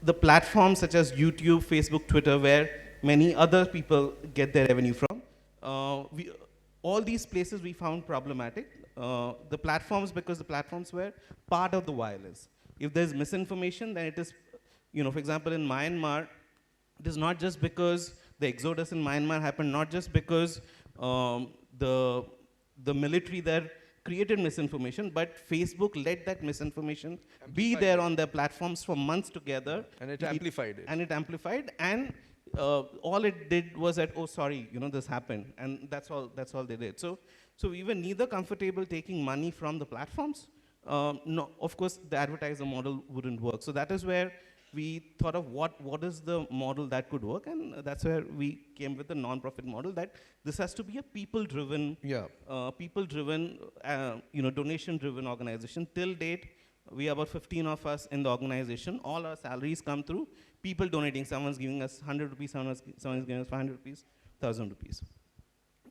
the platforms such as YouTube, Facebook, Twitter, where many other people get their revenue from, all these places we found problematic. The platforms, because the platforms were part of the violence. If there's misinformation, then it is, for example, in Myanmar, it is not just because the exodus in Myanmar happened, not just because the military there created misinformation, but Facebook let that misinformation be there on their platforms for months together. And it amplified it. And it amplified, and all it did was that, oh, sorry, this happened, and that's all they did. So we were neither comfortable taking money from the platforms. No, of course, the advertiser model wouldn't work. So that is where we thought of what is the model that could work, and that's where we came with the non-profit model, that this has to be a people-driven, donation-driven organization. Till date, we are about 15 of us in the organization. All our salaries come through people donating. Someone's giving us 100 rupees, someone's giving us 500 rupees, 1,000 rupees.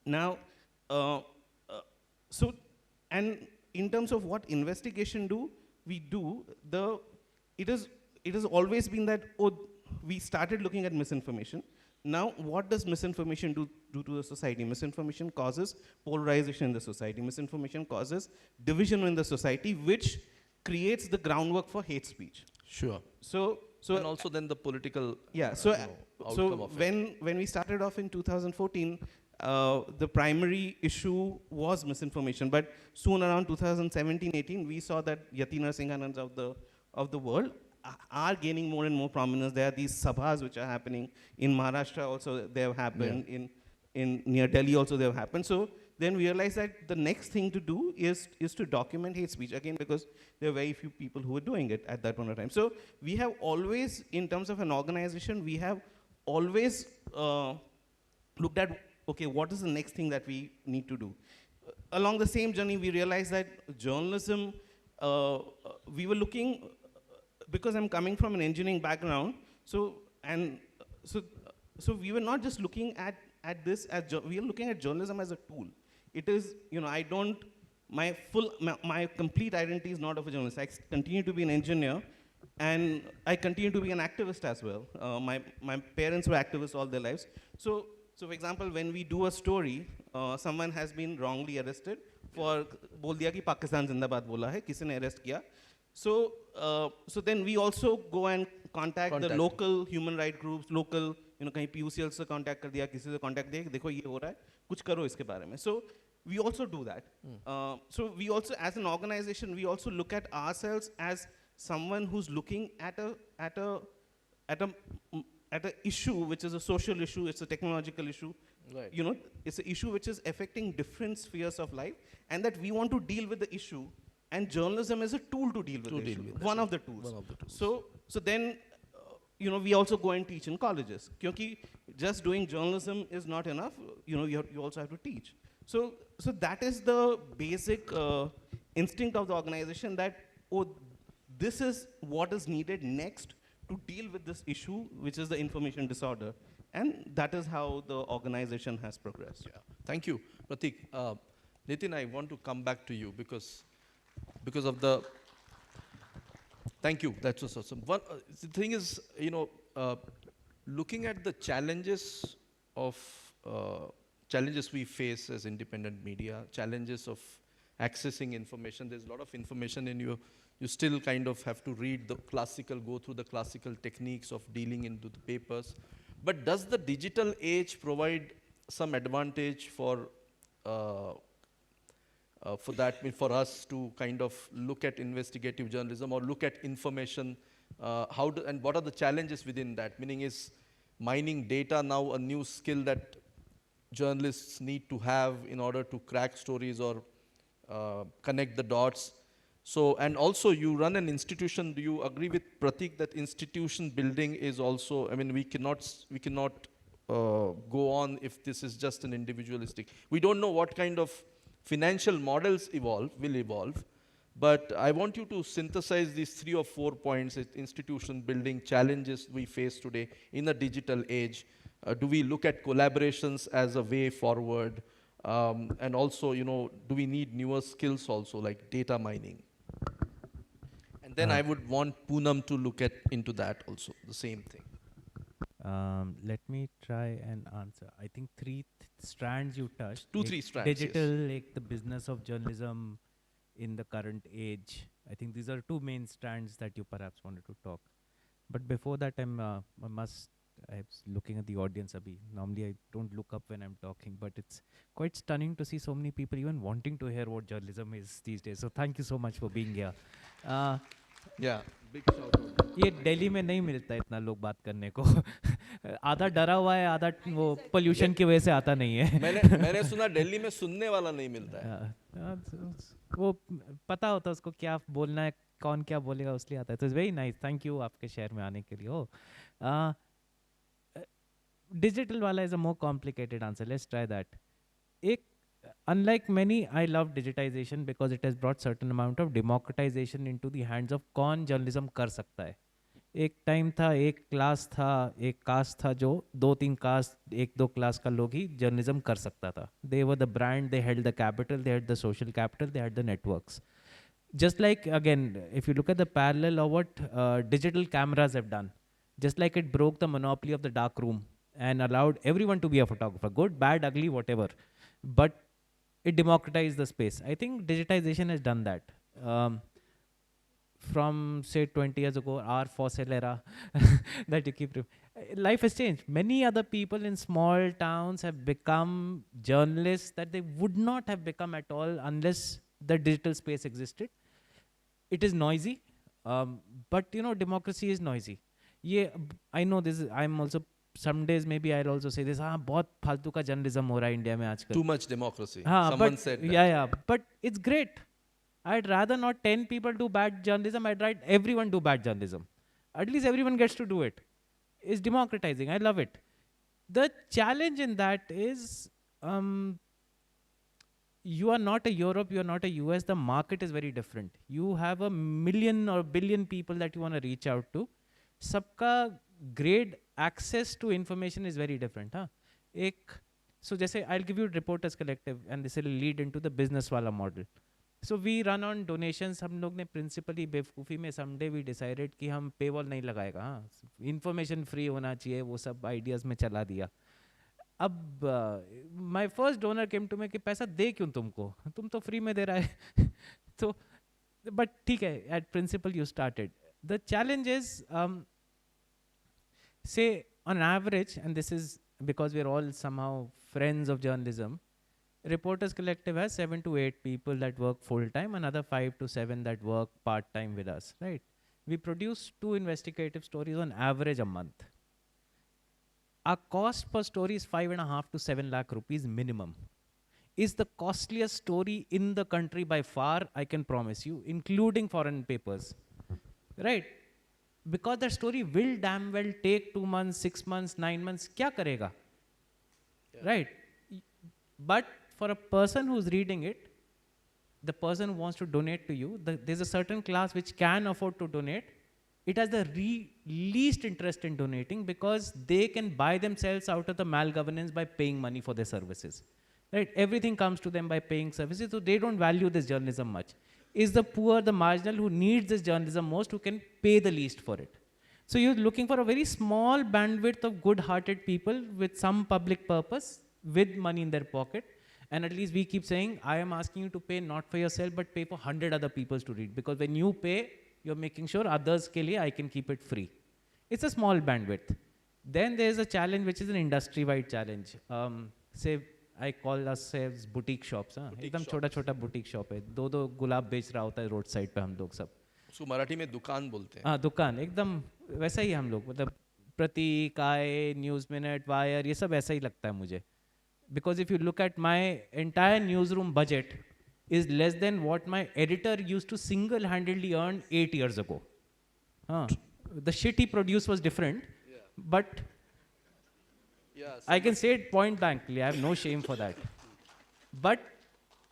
Now, uh, uh, so, and in terms of what investigation we do, it has always been that, oh, we started looking at misinformation. Now, what does misinformation do to the society? Misinformation causes polarization in the society. Misinformation causes division in the society, which creates the groundwork for hate speech. Sure. So, And also then the political yeah, so, outcome of it. when we started off in 2014, the primary issue was misinformation. But soon around 2017-18, we saw that Yati Narasimhanans of the world are gaining more and more prominence. There are these sabhas which are happening in Maharashtra. Also, they have happened in near Delhi. Also, they have happened. So then we realized that the next thing to do is to document hate speech again, because there are very few people who were doing it at that point of time. So we have always, in terms of an organization, we have always looked at, okay, what is the next thing that we need to do? Along the same journey, we realized that journalism, we were looking, because I'm coming from an engineering background, so we were not just looking at this as, we are looking at journalism as a tool. It is, my complete identity is not of a journalist. I continue to be an engineer, and I continue to be an activist as well. My parents were activists all their lives. So for example, when we do a story, someone has been wrongly arrested for बोल दिया कि पाकिस्तान जिंदाबाद बोला है, किसी ने arrest किया. So then we also go and contact the local human rights groups, local, कहीं PUCL से contact कर दिया, किसी से contact दिया, देखो ये हो रहा है, कुछ करो इसके बारे में. So we also do that. So we also, as an organization, we also look at ourselves as someone who's looking at a issue which is a social issue, it's a technological issue. Right. It's an issue which is affecting different spheres of life, and that we want to deal with the issue. And journalism is a tool to deal with the issue. One of the tools. One of the tools. So then, we also go and teach in colleges. Because just doing journalism is not enough. You also have to teach. So that is the basic instinct of the organization, that, oh, this is what is needed next to deal with this issue, which is the information disorder. And that is how the organization has progressed. Yeah. Thank you, Pratik. Nitin, I want to come back to you because of the. Thank you. That was awesome. The thing is, looking at the challenges we face as independent media, challenges of accessing information. There's a lot of information in you. You still kind of have to read go through the classical techniques of dealing into the papers. But does the digital age provide some advantage for for us to kind of look at investigative journalism or look at information? And what are the challenges within that? Meaning, is mining data now a new skill that journalists need to have in order to crack stories or connect the dots? So, and also you run an institution. Do you agree with Pratik that institution building is also, we cannot go on if this is just an individualistic. We don't know what kind of financial models will evolve, but I want you to synthesize these 3 or 4 points: institution building, challenges we face today in a digital age. Do we look at collaborations as a way forward? And also, do we need newer skills also, like data mining? And then I would want Poonam to look into that also, the same thing. Let me try and answer. I think 3 strands you touched. 2-3 strands. Digital, Yes. like the business of journalism in the current age. I think these are 2 main strands that you perhaps wanted to talk. But before that, I was looking at the audience abhi. Normally I don't look up when I'm talking, but it's quite stunning to see so many people even wanting to hear what journalism is these days. So thank you so much for being here. Yeah, big shout out. ये दिल्ली में नहीं मिलता इतना लोग बात करने को. आधा डरा हुआ है, आधा वो पोल्यूशन की वजह से आता नहीं है. मैंने सुना दिल्ली में सुनने वाला नहीं मिलता है. वो पता होता है उसको क्या बोलना है, कौन क्या बोलेगा, उसलिए आता है. तो it's very nice. Thank you आपके शहर में आने के लिए. Digital wala is a more complicated answer. Let's try that. Unlike many, I love digitization because it has brought certain amount of democratization into the hands of कौन journalism कर सकता है. एक टाइम था, एक क्लास था, एक कास्ट था जो 2-3 कास्ट, 1-2 क्लास का लोग ही जर्नलिज्म कर सकता था. They were the brand, they held the capital, they had the social capital, they had the networks. Just like, again, if you look at the parallel of what digital cameras have done, just like it broke the monopoly of the dark room and allowed everyone to be a photographer, good, bad, ugly, whatever. But it democratized the space. I think digitization has done that. From say 20 years ago, our fossil era that you keep. Life has changed. Many other people in small towns have become journalists that they would not have become at all unless the digital space existed. It is noisy, but you know, democracy is noisy. Yeah, I know this. I'm also some days maybe I'll also say this. हाँ बहुत फालतू का journalism हो रहा है India में आजकल. Too much democracy. हाँ, Someone but said that. yeah, but it's great. I'd rather not 10 people do bad journalism. I'd rather everyone do bad journalism. At least everyone gets to do it. It's democratizing. I love it. The challenge in that is you are not a Europe, you are not a US. The market is very different. You have a million or billion people that you want to reach out to. Sabka grade access to information is very different. Huh? So जैसे I'll give you Reporters Collective and this will lead into the business wala model. So we run on donations. हम लोग ने principally बेवकूफ़ी में someday we decided कि हम paywall नहीं लगाएगा. हाँ, information free होना चाहिए, वो सब ideas में चला दिया. अब my first donor came to me कि पैसा दे क्यों तुमको, तुम तो free में दे रहा है. तो but ठीक है, at principle you started. The challenge is say on average, and this is because we're all somehow friends of journalism, Reporters Collective has 7 to 8 people that work full time, another 5 to 7 that work part time with us, right? We produce 2 investigative stories on average a month. Our cost per story is 5.5 to 7 lakh rupees minimum. Is the costliest story in the country by far, I can promise you, including foreign papers, right? Because that story will damn well take 2 months, 6 months, 9 months. Kya karega? Yeah. Right? But for a person who's reading it, the person who wants to donate to you, there's a certain class which can afford to donate. It has the least interest in donating because they can buy themselves out of the malgovernance by paying money for their services. Right? Everything comes to them by paying services, so they don't value this journalism much. Is the poor, the marginal who needs this journalism most, who can pay the least for it. So you're looking for a very small bandwidth of good-hearted people with some public purpose, with money in their pocket. And at least we keep saying, I am asking you to pay not for yourself, but pay for 100 other people to read. Because when you pay, you're making sure others ke liye I can keep it free. It's a small bandwidth. Then there's a challenge which is an industry-wide challenge. Say, I call ourselves boutique shops. एकदम छोटा-छोटा boutique shop है. 2-2 गुलाब बेच रहा होता है road side पे हम लोग सब. उसको मराठी में दुकान बोलते हैं. हाँ, दुकान एकदम वैसा ही हम लोग, मतलब प्रतीक, आए, न्यूज़ मिनट, वायर, ये सब ऐसा ही लगता है मुझे. Because if you look at my entire newsroom budget is less than what my editor used to single-handedly earn 8 years ago. The shit he produced was different, but I can say it point blankly. I have no shame for that. But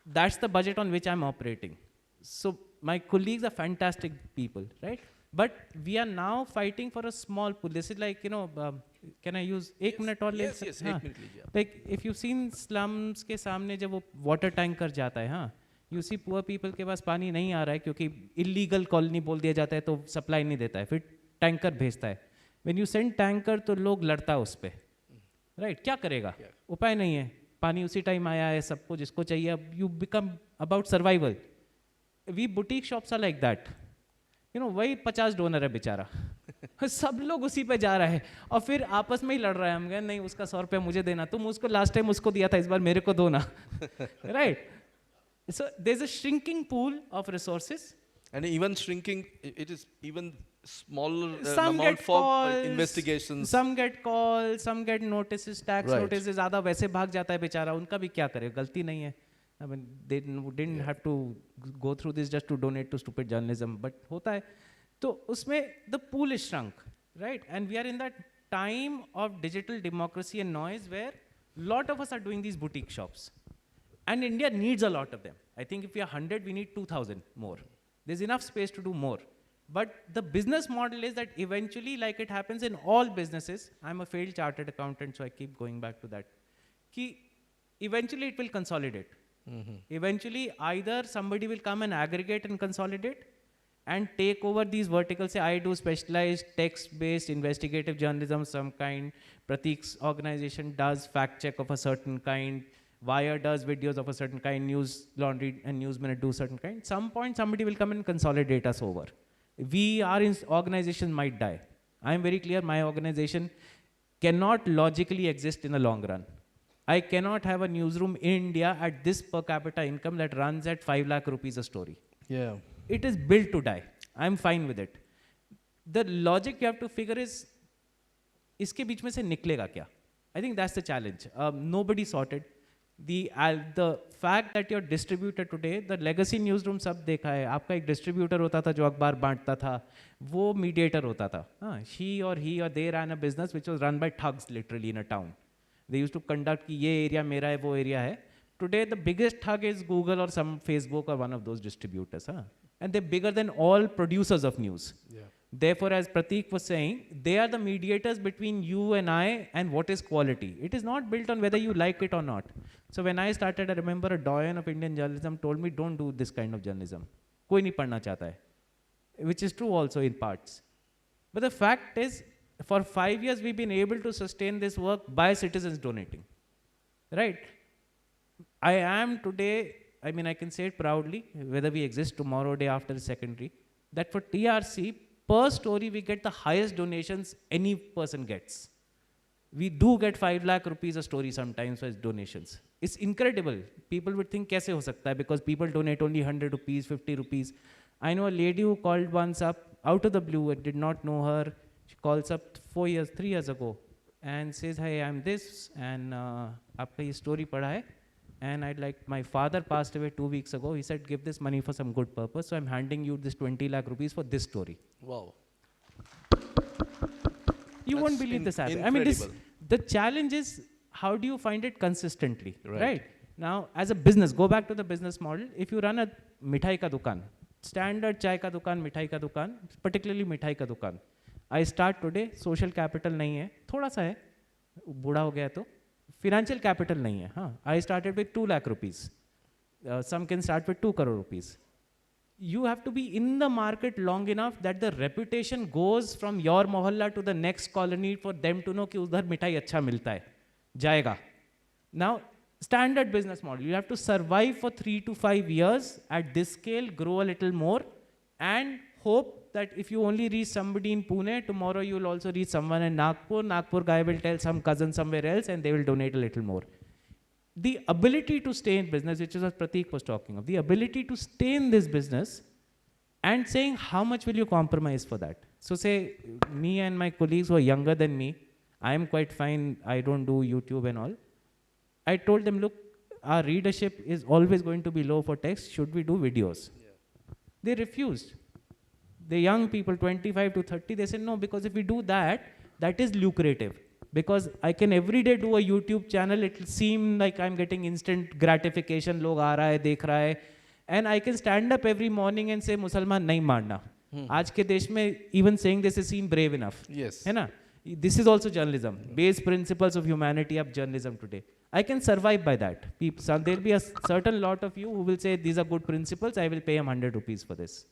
that's the budget on which I'm operating. So my colleagues are fantastic people, right? But we are now fighting for a small pool. This is like, you know, can I use 1 minute or less? Yes, 1 minute लीजिए. Like if you've seen slums के सामने जब वो water tanker जाता है, हाँ, you see poor people के पास पानी नहीं आ रहा है क्योंकि illegal colony बोल दिया जाता है तो supply नहीं देता है, फिर tanker भेजता है. When you send tanker तो लोग लड़ता है उस पे, right? क्या करेगा? उपाय नहीं है. पानी उसी टाइम आया है सबको जिसको चाहिए. अब you become about survival. We boutique shops are like that. You know, वही 50 डोनर है बेचारा. सब लोग उसी पे जा रहा है और फिर आपस में ही लड़ रहा है. हम कहें नहीं उसका 100 रुपया मुझे देना, तुम उसको लास्ट टाइम उसको दिया था, इस बार मेरे को दो ना. Right? So there's a shrinking pool of resources. And even shrinking, it is even smaller Some amount get for calls, investigations. some get calls, some get notices, tax Right. notices. ज़्यादा वैसे भाग जाता है बेचारा. उनका भी क्या करे, गलती नहीं है. I mean, they didn't have to go through this just to donate to stupid journalism, but होता है. तो उसमें the pool is shrunk, right? And we are in that time of digital democracy and noise where lot of us are doing these boutique shops. And India needs a lot of them. I think if we are 100, we need 2,000 more. There's enough space to do more. But the business model is that eventually, like it happens in all businesses, I'm a failed chartered accountant, so I keep going back to that. Eventually it will consolidate. Eventually, either somebody will come and aggregate and consolidate and take over these verticals. Say, I do specialized text-based investigative journalism, some kind. Pratik's organization does fact check of a certain kind. Wire does videos of a certain kind. News Laundry and News Minute do certain kind. Some point, somebody will come and consolidate us over. Our organization might die. I am very clear, my organization cannot logically exist in the long run. I cannot have a newsroom in India at this per capita income that runs at 5 lakh rupees a story. Yeah. It is built to die. I'm fine with it. The logic you have to figure is, इसके बीच में से निकलेगा क्या? I think that's the challenge. Nobody sorted. The fact that your distributor today, the legacy newsroom सब देखा है. आपका एक distributor होता था जो अखबार बांटता था. वो mediator होता था. She or he or they ran a business which was run by thugs literally in a town. They used to conduct कि ये area मेरा है, वो area है. Today the biggest thug is Google or some Facebook or one of those distributors. And they're bigger than all producers of news. Yeah. Therefore, as Pratik was saying, they are the mediators between you and I and what is quality. It is not built on whether you like it or not. So when I started, I remember a doyen of Indian journalism told me, don't do this kind of journalism. कोई नहीं पढ़ना चाहता है. Which is true also in parts. But the fact is, for 5 years, we've been able to sustain this work by citizens donating. Right? I am today, I mean, I can say it proudly, whether we exist tomorrow, day after, is secondary, that for TRC, per story, we get the highest donations any person gets. We do get 5 lakh rupees a story sometimes as donations. It's incredible. People would think, kaise ho sakta hai? Because people donate only 100 rupees, 50 rupees. I know a lady who called once up, out of the blue, I did not know her. She calls up 3 years ago, and says, hey, I'm this, and aapka ye story padha hai. And I'd like, my father passed away 2 weeks ago. He said, give this money for some good purpose. So I'm handing you this 20 lakh rupees for this story. Wow. You won't That's believe this happen. I mean, incredible. the challenge is, how do you find it consistently, Right. right? Now, as a business, go back to the business model. If you run a mithai ka dukan, standard chai ka dukan, mithai ka dukan, particularly mithai ka dukan. I start today, social capital नहीं है, थोड़ा सा है, बूढ़ा हो गया तो, financial capital नहीं है, हाँ. I started with 2 lakh rupees. Some can start with 2 crore rupees. You have to be in the market long enough that the reputation goes from your mohalla to the next colony for them to know कि उधर मिठाई अच्छा मिलता है, जाएगा. Now, standard business model, you have to survive for 3 to 5 years at this scale, grow a little more, and hope that if you only reach somebody in Pune, tomorrow you will also reach someone in Nagpur. Nagpur guy will tell some cousin somewhere else and they will donate a little more. The ability to stay in business, which is what Pratik was talking of, the ability to stay in this business and saying how much will you compromise for that. So say me and my colleagues who are younger than me, I am quite fine, I don't do YouTube and all. I told them, look, our readership is always going to be low for text, should we do videos? Yeah. They refused. The young people, 25 to 30, they said, no, because if we do that, that is lucrative. Because I can every day do a YouTube channel, it will seem like I'm getting instant gratification, log aa raha hai, dekh raha hai. And I can stand up every morning and say, Musalman nahi marna. Aaj ke desh mein, even saying this is seen brave enough. Yes. Hai na? This is also journalism. Base principles of humanity of journalism today. I can survive by that. So there'll be a certain lot of you who will say, these are good principles, I will pay him 100 rupees for this.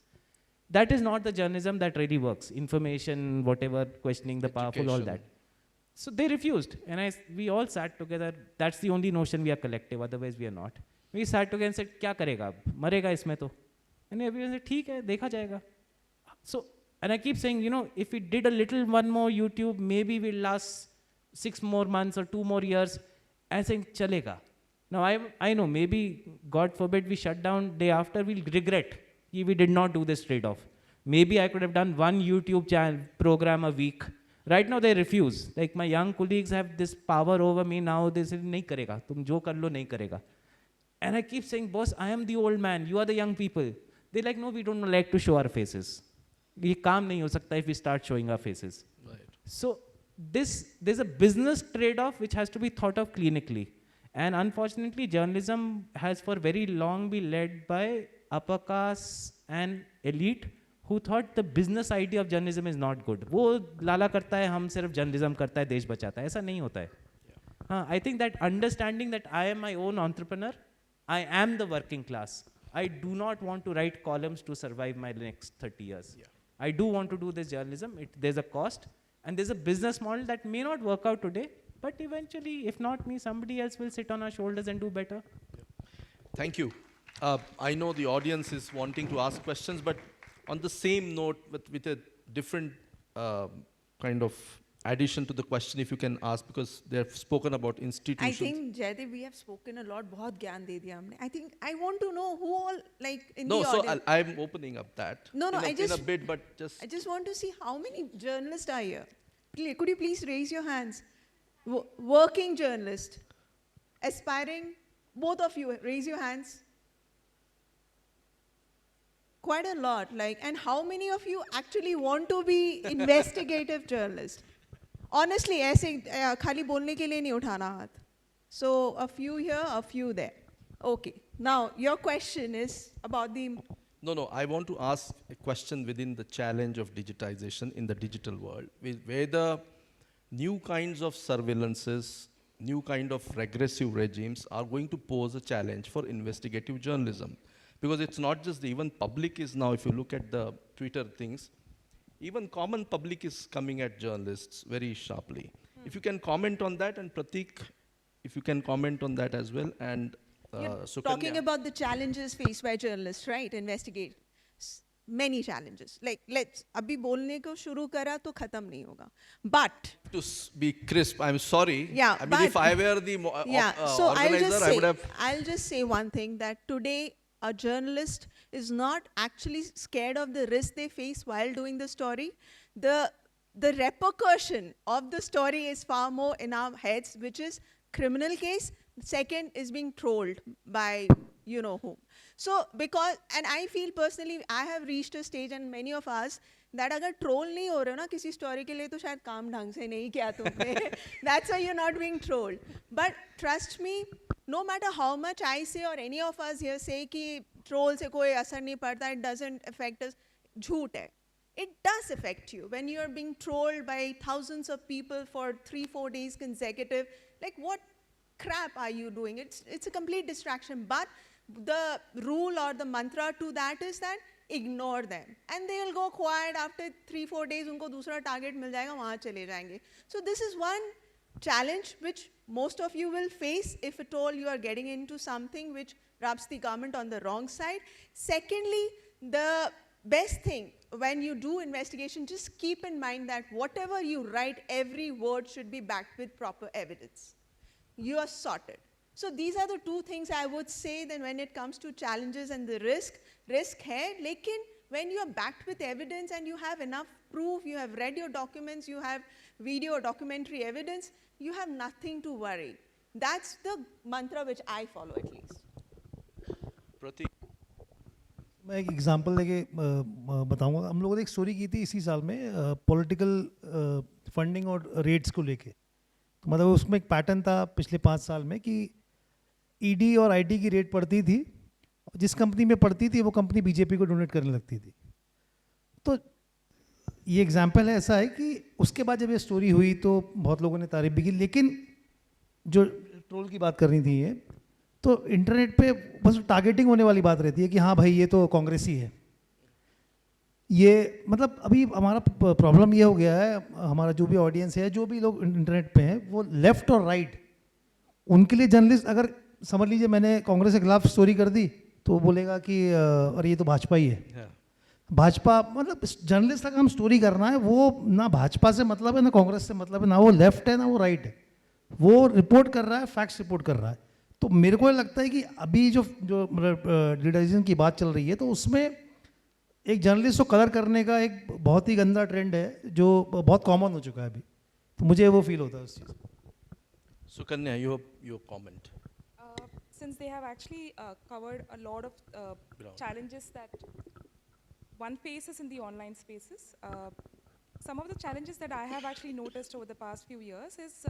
That is not the journalism that really works. Information, whatever, questioning the powerful, all that. So they refused. And we all sat together. That's the only notion we are collective, otherwise we are not. We sat together and said, क्या करेगा अब? मरेगा इसमें तो. And everyone said, ठीक है, देखा जाएगा. So, and I keep saying, you know, if we did a little one more YouTube, maybe we'll last 6 more months or 2 more years. I'm saying, chalega. Now I know, maybe, God forbid, we shut down day after, we'll regret. We did not do this trade-off. Maybe I could have done one YouTube channel program a week. Right now they refuse. Like my young colleagues have this power over me now. They say, nahi karega. Tum jo kar lo, nahi karega. And I keep saying, boss, I am the old man. You are the young people. They're like, no, we don't like to show our faces. Ye kaam nahi ho sakta if we start showing our faces. Right. So there's a business trade-off which has to be thought of clinically. And unfortunately, journalism has for very long been led by upper caste and elite who thought the business idea of journalism is not good. वो लाला करता है, हम सिर्फ journalism करता है, देश बचाता है, ऐसा नहीं होता है. हाँ, I think that understanding that I am my own entrepreneur, I am the working class. I do not want to write columns to survive my next 30 years. I do want to do this journalism. There's a cost, and there's a business model that may not work out today, but eventually, if not me, somebody else will sit on our shoulders and do better. Thank you. I know the audience is wanting to ask questions, but on the same note, with a different kind of addition to the question, if you can ask, because they have spoken about I institutions. think, Jaidev, we have spoken a lot. बहुत ज्ञान दे दिया हमने. I think I want to know who all, like, in No, the so audience. I'm opening up that. No, no, in a, I just- in a bit, but just I just want to see how many journalists are here. Could you please raise your hands? Working journalist, aspiring, both of you, raise your hands. Quite a lot, like, and how many of you actually want to be investigative journalist? Honestly, ऐसे खाली बोलने के लिए नहीं उठाना हाथ. So a few here, a few there. Okay. Now your question is about the. No, I want to ask a question within the challenge of digitization in the digital world, where the new kinds of surveillances, new kind of regressive regimes are going to pose a challenge for investigative journalism. Because it's not just even public is now, if you look at the Twitter things, even common public is coming at journalists very sharply. If you can comment on that, and Pratik, if you can comment on that as well, and You're Sukanya. talking about the challenges faced by journalists, right? Investigate. Many challenges. Like, let's, abhi bolne ko shuru kara to khatam nahi hoga. But, To be crisp, I'm sorry. Yeah, I mean, if but- I were the so organizer, I would have. I'll just say one thing, that today a journalist is not actually scared of the risk they face while doing the story. The repercussion of the story is far more in our heads, which is criminal case. Second is being trolled by you know whom. So because, and I feel personally, I have reached a stage, and many of us, that अगर troll नहीं हो रहे हो ना किसी story के लिए, तो शायद काम ढंग से नहीं किया तुमने. That's why you're not being trolled. But trust me, no matter how much I say or any of us here say कि troll से कोई असर नहीं पड़ता, it doesn't affect us, झूठ है. It does affect you when you're being trolled by thousands of people for 3-4 days consecutive. Like, what crap are you doing? It's a complete distraction. But the rule or the mantra to that is that ignore them, and they'll go quiet after 3-4 days. उनको दूसरा target मिल जाएगा, वहाँ चले जाएंगे. So this is one challenge which most of you will face if at all you are getting into something which rubs the government on the wrong side. Secondly, the best thing when you do investigation, just keep in mind that whatever you write, every word should be backed with proper evidence. You are sorted. So these are the two things I would say then when it comes to challenges and the risk hai, lekin when you are backed with evidence and you have enough proof, you have read your documents, you have video or documentary evidence, you have nothing to worry. That's the mantra which I follow at least. Pratik. मैं एक example लेके बताऊंगा. हम लोगों ने एक story की थी इसी साल में पॉलिटिकल फंडिंग और रेट्स को लेके. तो मतलब उसमें एक पैटर्न था पिछले 5 साल में कि ईडी और आईटी की रेट पड़ती थी, जिस कंपनी में पड़ती थी वो कंपनी बीजेपी को डोनेट करने लगती थी. तो ये एग्जांपल है, ऐसा है कि उसके बाद जब ये स्टोरी हुई तो बहुत लोगों ने तारीफ भी की, लेकिन जो ट्रोल की बात करनी थी ये, तो इंटरनेट पे बस टारगेटिंग होने वाली बात रहती है कि हाँ भाई ये तो कांग्रेसी है. ये मतलब अभी हमारा प्रॉब्लम ये हो गया है, हमारा जो भी ऑडियंस है, जो भी लोग इंटरनेट पे हैं, वो लेफ्ट और राइट, उनके लिए जर्नलिस्ट, अगर समझ लीजिए मैंने कांग्रेस के खिलाफ स्टोरी कर दी तो वो बोलेगा कि अरे ये तो भाजपा ही है. भाजपा मतलब जर्नलिस्ट का काम स्टोरी करना है, वो ना भाजपा से मतलब है ना कांग्रेस से मतलब है, ना वो लेफ्ट है ना वो राइट है, वो रिपोर्ट कर रहा है, फैक्ट्स रिपोर्ट कर रहा है. तो मेरे को लगता है कि अभी जो डिजिटाइजेशन की बात चल रही है, तो उसमें एक जर्नलिस्ट को कलर करने का एक बहुत ही गंदा ट्रेंड है जो बहुत कॉमन हो चुका है अभी. तो मुझे वो फील होता है उस चीज़. Sukanya, your comment. Since they have actually covered a lot of challenges that one faces in the online spaces, some of the challenges that I have actually noticed over the past few years is,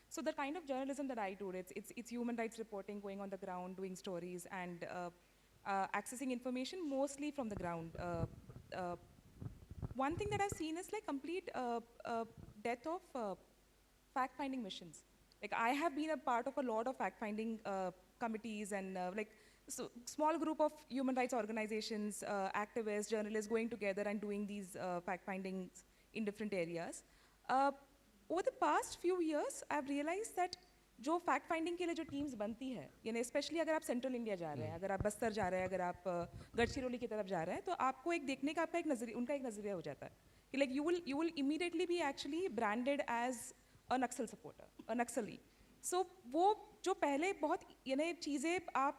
so the kind of journalism that I do, it's human rights reporting, going on the ground, doing stories, and accessing information mostly from the ground. one thing that I've seen is like complete death of fact-finding missions. Like I have been a part of a lot of fact-finding committees and like so small group of human rights organizations, activists, journalists going together and doing these fact-findings in different areas. Over the past few years, I've realized that जो fact finding के लिए जो teams बनती है यानी specially अगर आप central India जा रहे हैं, अगर आप बस्तर जा रहे हैं, अगर आप गढ़चिरौली की तरफ जा रहे हैं, तो आपको एक देखने का आपका एक नजरिया, उनका एक नजरिया हो जाता है कि like you will immediately be actually branded as a Naxal supporter, a Naxali. So वो जो पहले बहुत यानी चीज़ें आप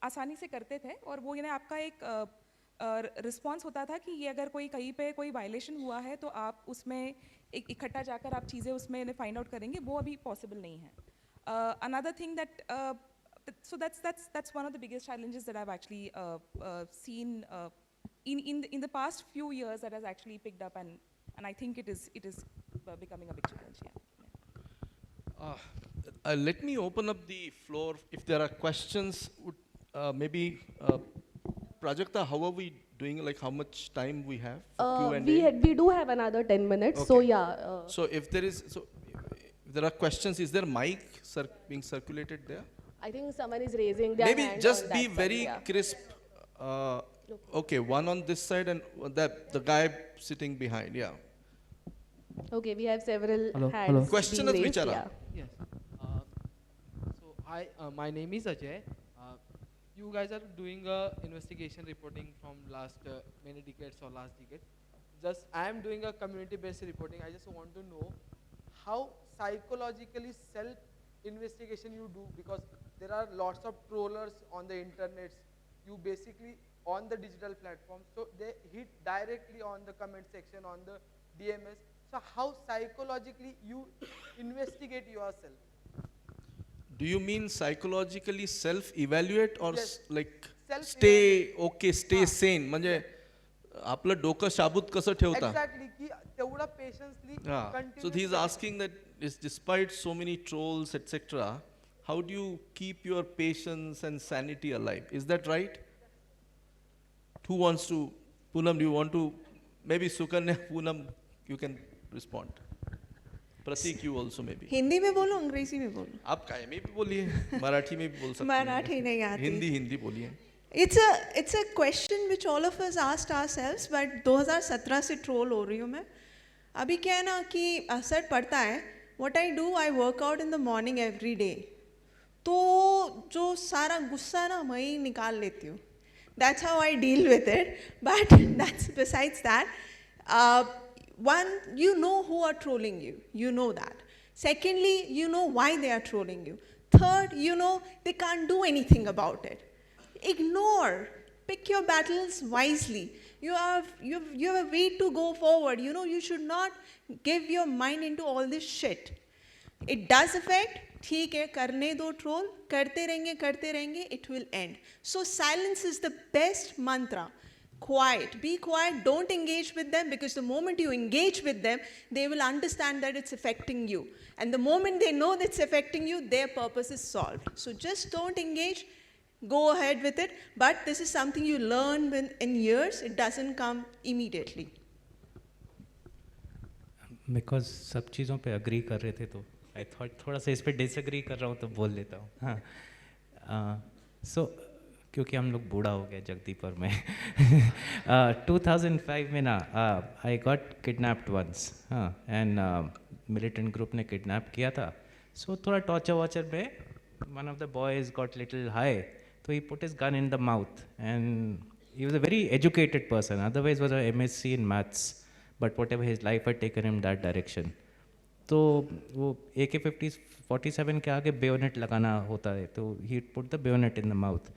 आसानी से करते थे और वो यानी आपका एक रिस्पॉन्स होता था कि ये अगर कोई कहीं पे कोई वायलेशन हुआ है तो आप उसमें एक इकट्ठा जाकर आप चीज़ें उसमें फाइंड आउट करेंगे, वो अभी पॉसिबल नहीं है. Another thing that, so that's one of the biggest challenges that I've actually seen in the past few years that has actually picked up, and I think it is becoming a big challenge. Yeah. Let me open up the floor. If there are questions, maybe Prajakta, how are we doing? Like how much time we have for Q&A? We do have another 10 minutes, so Okay. yeah. So if there is, if there are questions, is there mic being circulated there? I think someone is raising their Maybe hand just on be that very side, yeah. crisp. Okay, one on this side and the guy sitting behind. Yeah. Okay, we have several Hello, hands hello. being Question is raised, Vichara. yeah. Yes. So my name is Ajay. You guys are doing investigation reporting from last many decades or last decade. Just I am doing a community-based reporting. I just want to know how psychologically self-investigation you do, because there are lots of trollers on the internet. You basically on the digital platform, so they hit directly on the comment section, on the DMS. So how psychologically you investigate yourself? Do you mean psychologically self-evaluate or Yes. like Self-evaluate. stay okay, stay हाँ. sane? म्हणजे आपलं डोकं शाबूत कसं ठेवता? Exactly, की तेवढा patiently Yeah. So he's asking that is despite so many trolls, etc., how do you keep your patience and sanity alive? Is that right? Who wants to? Poonam, do you want to? Maybe Sukanya, Poonam, you can respond. Pratik, you also maybe. Hindi में बोलो, अंग्रेजी में बोलो. आप काय में भी बोलिए, मराठी में भी बोल सकते हैं. मराठी नहीं आती. हिंदी बोलिए. It's a question which all of us asked ourselves, but 2017 से troll हो रही हूँ मैं. अभी क्या है ना कि असर पड़ता है. What I do, I work out in the morning every day. तो जो सारा गुस्सा ना मैं ही निकाल लेती हूँ. That's how I deal with it. But that's besides that. One, you know who are trolling you. You know that. Secondly, you know why they are trolling you. Third, you know they can't do anything about it. Ignore. Pick your battles wisely. You have a way to go forward. You know, you should not give your mind into all this shit. It does affect. ठीक है, करने दो troll. करते रहेंगे, it will end. So silence is the best mantra. Quiet. Be quiet. Don't engage with them, because the moment you engage with them, they will understand that it's affecting you. And the moment they know that it's affecting you, their purpose is solved. So just don't engage. Go ahead with it. But this is something you learn in years. It doesn't come immediately. Because सब चीज़ों पे agree कर रहे थे तो I thought थोड़ा सा इस पे डिसएग्री कर रहा हूँ तो बोल देता हूँ. हाँ. सो क्योंकि हम लोग बूढ़ा हो गए जगदीप और मैं. 2005 में ना आई गॉट किडनैप्ड वंस. हाँ. एंड मिलिटेंट ग्रुप ने किडनैप किया था. सो थोड़ा टॉर्चर वॉचर में one of the boys got little high, so he put his gun in the mouth, and he was a very educated person, otherwise was a MSc in maths, but whatever his life had taken him that direction. तो वो AK-47 के आगे bayonet लगाना होता है, तो he put the bayonet in the mouth,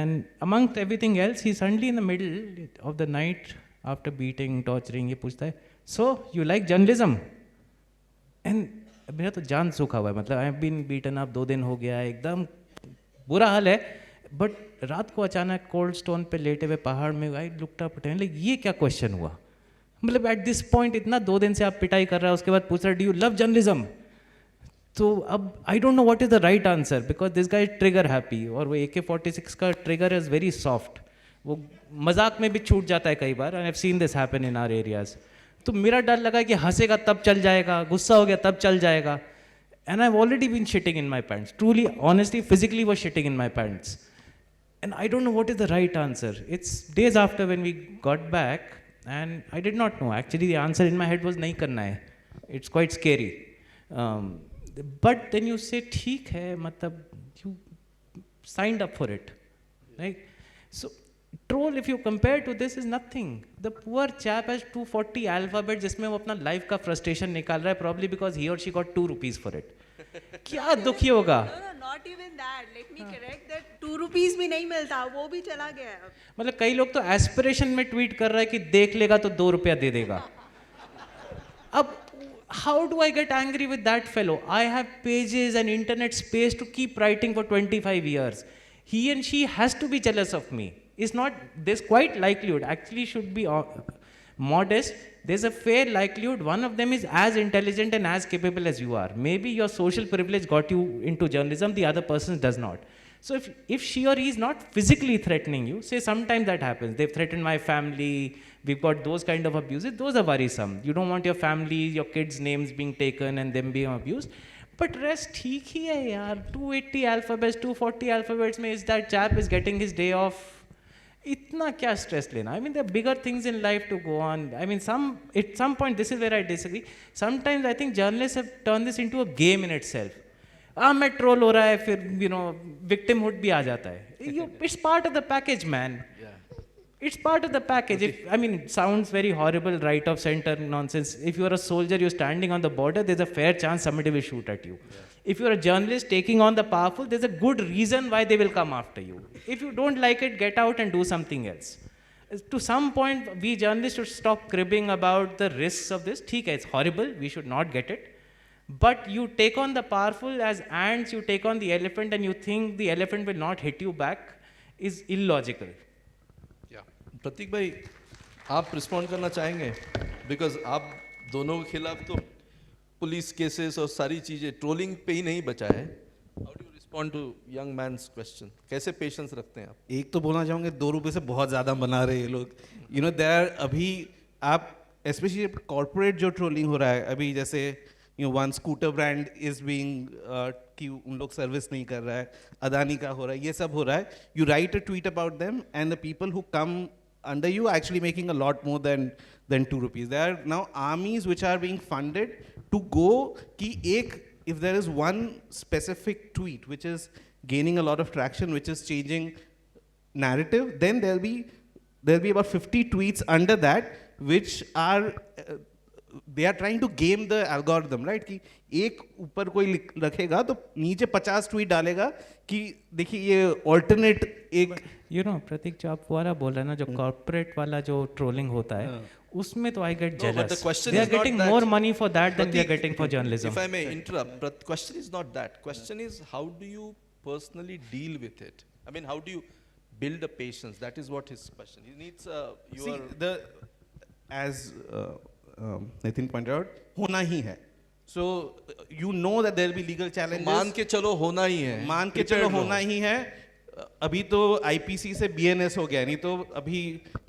and amongst everything else he suddenly in the middle of the night after beating, torturing, ये पूछता है, so you like journalism? And मेरा तो जान सूखा हुआ है, मतलब I have been beaten up 2 दिन हो गया है, एकदम बुरा हाल है. बट रात को अचानक कोल्ड स्टोन पे लेटे हुए पहाड़ में I looked up and like ये क्या क्वेश्चन हुआ, मतलब एट दिस पॉइंट इतना 2 दिन से आप पिटाई कर रहा है, उसके बाद पूछ रहा डू यू लव जर्नलिज्म. तो अब I don't know what is the right answer, because this guy is trigger happy, और वो AK-46 का ट्रिगर इज वेरी सॉफ्ट. वो मजाक में भी छूट जाता है कई बार, and I have seen this happen in our areas. तो मेरा डर लगा कि हंसेगा तब चल जाएगा, गुस्सा हो गया तब चल जाएगा. And I've already been shitting in my pants. Truly, honestly, physically was shitting in my pants. And I don't know what is the right answer. It's days after when we got back, and I did not know. Actually, the answer in my head was nahi karna hai. It's quite scary. But then you say, theek hai, matlab, you signed up for it. Right? So, troll, if you compare to this, is nothing. The poor chap has 240 alphabets जिसमें वो अपना life का frustration निकाल रहा है, probably because he or she got 2 rupees for it. क्या दुखी होगा? No, not even that. Let me correct that. 2 rupees भी नहीं मिलता, वो भी चला गया है. मतलब कई लोग तो एस्पिरेशन में ट्वीट कर रहा है कि देख लेगा तो 2 रुपया दे देगा. अब how do I get angry with that fellow? I have pages and internet space to keep writing for 25 years. He and she has to be jealous of me. It's not, there's quite likelihood, actually should be modest. There's a fair likelihood one of them is as intelligent and as capable as you are. Maybe your social privilege got you into journalism, the other person does not. So if she or he is not physically threatening you, say sometimes that happens, they've threatened my family, we've got those kind of abuses, those are worrisome. You don't want your family, your kids' names being taken and them being abused. But rest ठीक ही है यार, 280 alphabets, 240 alphabets में is that chap is getting his day off. इतना क्या stress लेना? I mean, there are bigger things in life to go on. I mean, at some point, this is where I disagree. Sometimes I think journalists have turned this into a game in itself. मैं troll हो रहा है, फिर victimhood भी आ जाता है. It's part of the package, man. It's part of the package. It sounds very horrible, right of center nonsense. If you are a soldier, you're standing on the border, there's a fair chance somebody will shoot at you. If you're a journalist taking on the powerful, there's a good reason why they will come after you. If you don't like it, get out and do something else. To some point, we journalists should stop cribbing about the risks of this. ठीक है, it's horrible, we should not get it. But you take on the powerful as ants, you take on the elephant and you think the elephant will not hit you back is illogical. प्रतीक भाई, आप respond करना चाहेंगे? Because आप दोनों के खिलाफ तो police cases और सारी चीज़ें ट्रोलिंग पे ही नहीं बचा है. How do you respond to young man's question? कैसे पेशेंस रखते हैं आप? एक तो बोलना चाहूँगे 2 रुपये से बहुत ज़्यादा बना रहे हैं लोग. यू नो देयर अभी आप स्पेशली कॉर्पोरेट जो ट्रोलिंग हो रहा है अभी, जैसे one scooter brand is being कि उन लोग सर्विस नहीं कर रहा है, अदानी का हो रहा है, ये सब हो रहा है. You right a tweet about them and the people who come under you are actually making a lot more than 2 rupees. There are now armies which are being funded to go ki if there is one specific tweet which is gaining a lot of traction, which is changing narrative, then there'll be about 50 tweets under that which are they are trying to game the algorithm, right? कि एक ऊपर कोई रखेगा तो नीचे 50 tweet डालेगा कि देखिए ये alternate एक. You know, प्रतीक जो आप वाला बोल रहे हैं ना, जो कॉर्पोरेट वाला जो ट्रोलिंग होता है, उसमें तो I get No, but the jealous. question They are is not getting that. more money for that than they are Prateek, getting for journalism. If I may interrupt, but question is not that. Question is how do you personally deal with it? I mean, how do you build a patience? That is what his question. He needs your. As Nitin pointed out, होना ही है. So you know that there will be legal challenges. मान के चलो होना ही है. मान के चलो होना ही है. अभी तो आईपीसी से बीएनएस हो गया, नहीं तो अभी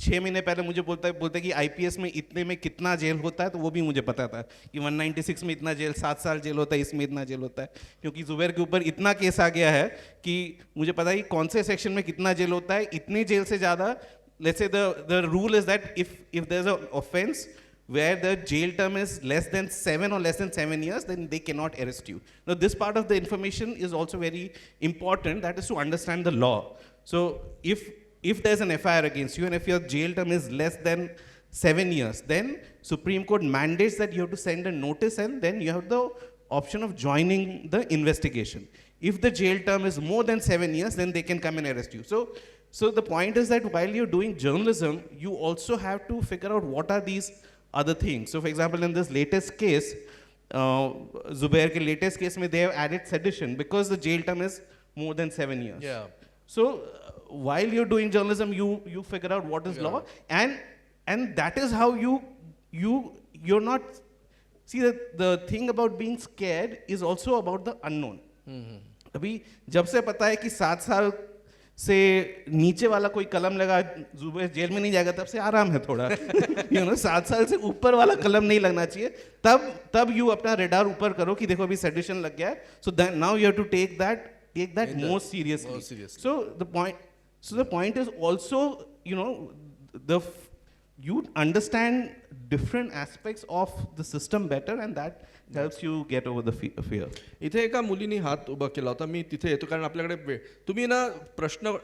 6 महीने पहले मुझे बोलता कि आईपीएस में इतने में कितना जेल होता है, तो वो भी मुझे पता था कि 196 में इतना जेल, 7 साल जेल होता है, इसमें इतना जेल होता है, क्योंकि जुबैर के ऊपर इतना केस आ गया है कि मुझे पता है कि कौन से सेक्शन में कितना जेल होता है. इतनी जेल से ज़्यादा, let's say the rule is that if there's an offense where the jail term is less than 7 or less than 7 years, then they cannot arrest you. Now, this part of the information is also very important, that is to understand the law. So, if there's an FIR against you and if your jail term is less than 7 years, then Supreme Court mandates that you have to send a notice and then you have the option of joining the investigation. If the jail term is more than 7 years, then they can come and arrest you. So the point is that while you're doing journalism, you also have to figure out what are these other things. So for example, in this latest case, Zubair ke latest case mein they have added sedition because the jail term is more than 7 years. Yeah. So while you're doing journalism, you figure out what is law, and that is how you're not. See, the thing about being scared is also about the unknown. अभी जब से पता है कि से नीचे वाला कोई कलम लगा जुबेर जेल में नहीं जाएगा, तब से आराम है थोड़ा। 7 साल से ऊपर वाला कलम नहीं लगना चाहिए, तब यू अपना रेडार ऊपर करो कि देखो अभी सेडिशन लग गया है, so now you have to take that more seriously. So the point is also, you understand different aspects of the system better, and that helps you get over the fear. इथे एका मुलीने हात उभा केला होता, मी तिथे येतो कारण आपल्याकडे वेळ. तुम्ही ना प्रश्न,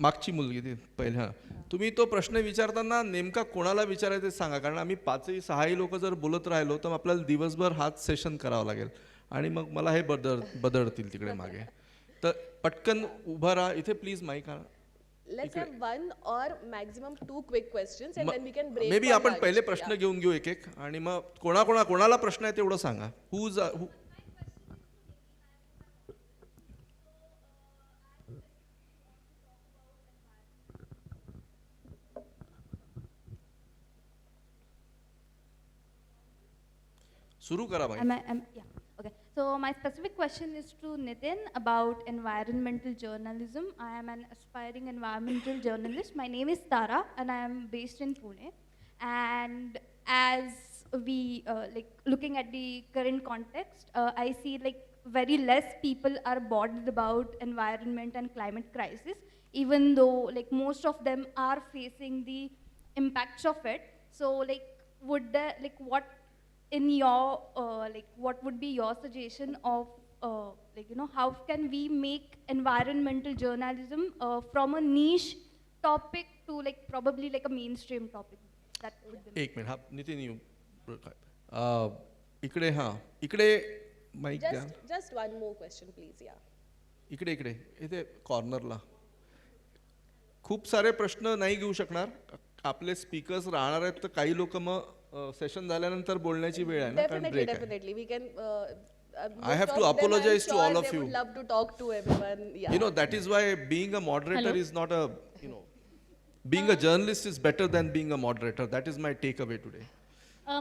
मागची मुलगी ती पहिले, हां, तुम्ही तो प्रश्न विचारताना नेमका कोणाला विचारायचं ते सांगा, कारण आम्ही 5-6 लोक जर बोलत राहिलो तर आपल्याला दिवसभर हाच सेशन करावं लागेल आणि मग मला हे बदलतील तिकडे मागे. तर पटकन उभा राहा इथे प्लीज, माईक आणा. Let's have one or maximum 2 quick questions and then we can break. May be for आपण lunch. पहिले प्रश्न Yeah. घेऊन घेऊ एक एक, आणि मग कोणाला प्रश्न आहे तेवढं सांगा. सुरू करा भाई. Yeah. Okay. So my specific question is to Nitin about environmental journalism. I am an aspiring environmental journalist. My name is Tara, and I am based in Pune. And as we looking at the current context, I see very less people are bothered about environment and climate crisis, even though most of them are facing the impacts of it. So would there what in your what would be your suggestion of how can we make environmental journalism from a niche topic to probably a mainstream topic? That would be एक minute, हा Nitin you इकडे, हां इकडे mike द्या. Just one more question, please. Yeah. इकडे इथे कॉर्नरला. खूप सारे प्रश्न नाही घेऊ शकणार, आपले स्पीकर्स राहणार आहेत, तर काही लोक मग सेशन झाल्यानंतर बोलण्याची वेळ आहे ना, कारण Definitely, ब्रेक आहे. definitely. We can. I have to apologize to all of They you. would love to talk to everyone. Yeah. That is why being a moderator Hello. is not a, being a journalist is better than being a moderator. That is my takeaway today.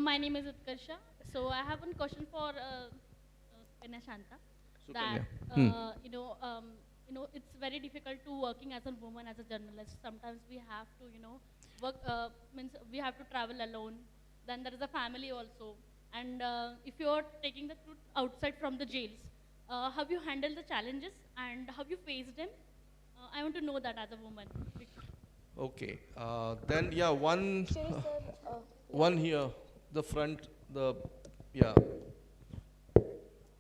My name is Utkarsha. So I have one question for Sukanya Shanta. Sukanya. That it's very difficult to working as a woman as a journalist. Sometimes we have to work means we have to travel alone. Then there is a family also. And if you are taking the truth outside from the jails, have you handled the challenges and have you faced them? I want to know that as a woman. Okay. Then one here, the front,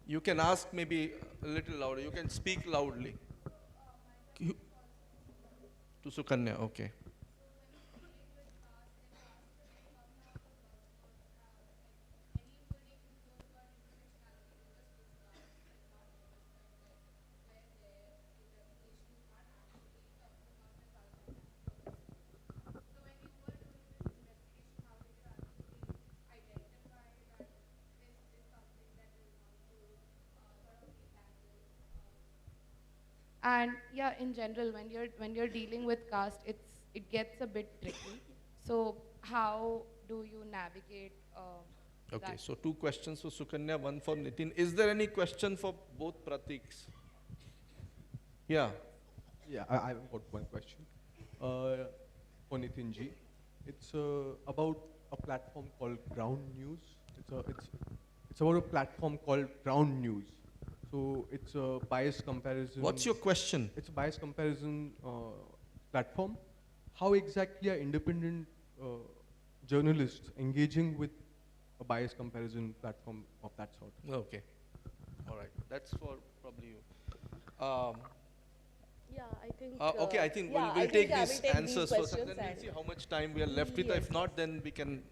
You can ask maybe a little louder. You can speak loudly. To Sukanya, okay. And yeah, in general, when you're dealing with caste, it gets a bit tricky. So how do you navigate? Okay, that? so 2 questions for Sukanya, 1 for Nitin. Is there any question for both Pratiks? Yeah. Yeah, I've got one question for Nitin ji. It's about a platform called Ground News. It's about a platform called Ground News. So it's a bias comparison. What's your question? It's a bias comparison platform. How exactly are independent journalists engaging with a bias comparison platform of that sort? Okay. All right. That's for probably you. Yeah, I think. Okay, I think yeah, we'll I take think, yeah, these we take answers these first, and then questions we'll see how much time we are left with. Yes. If not, then we can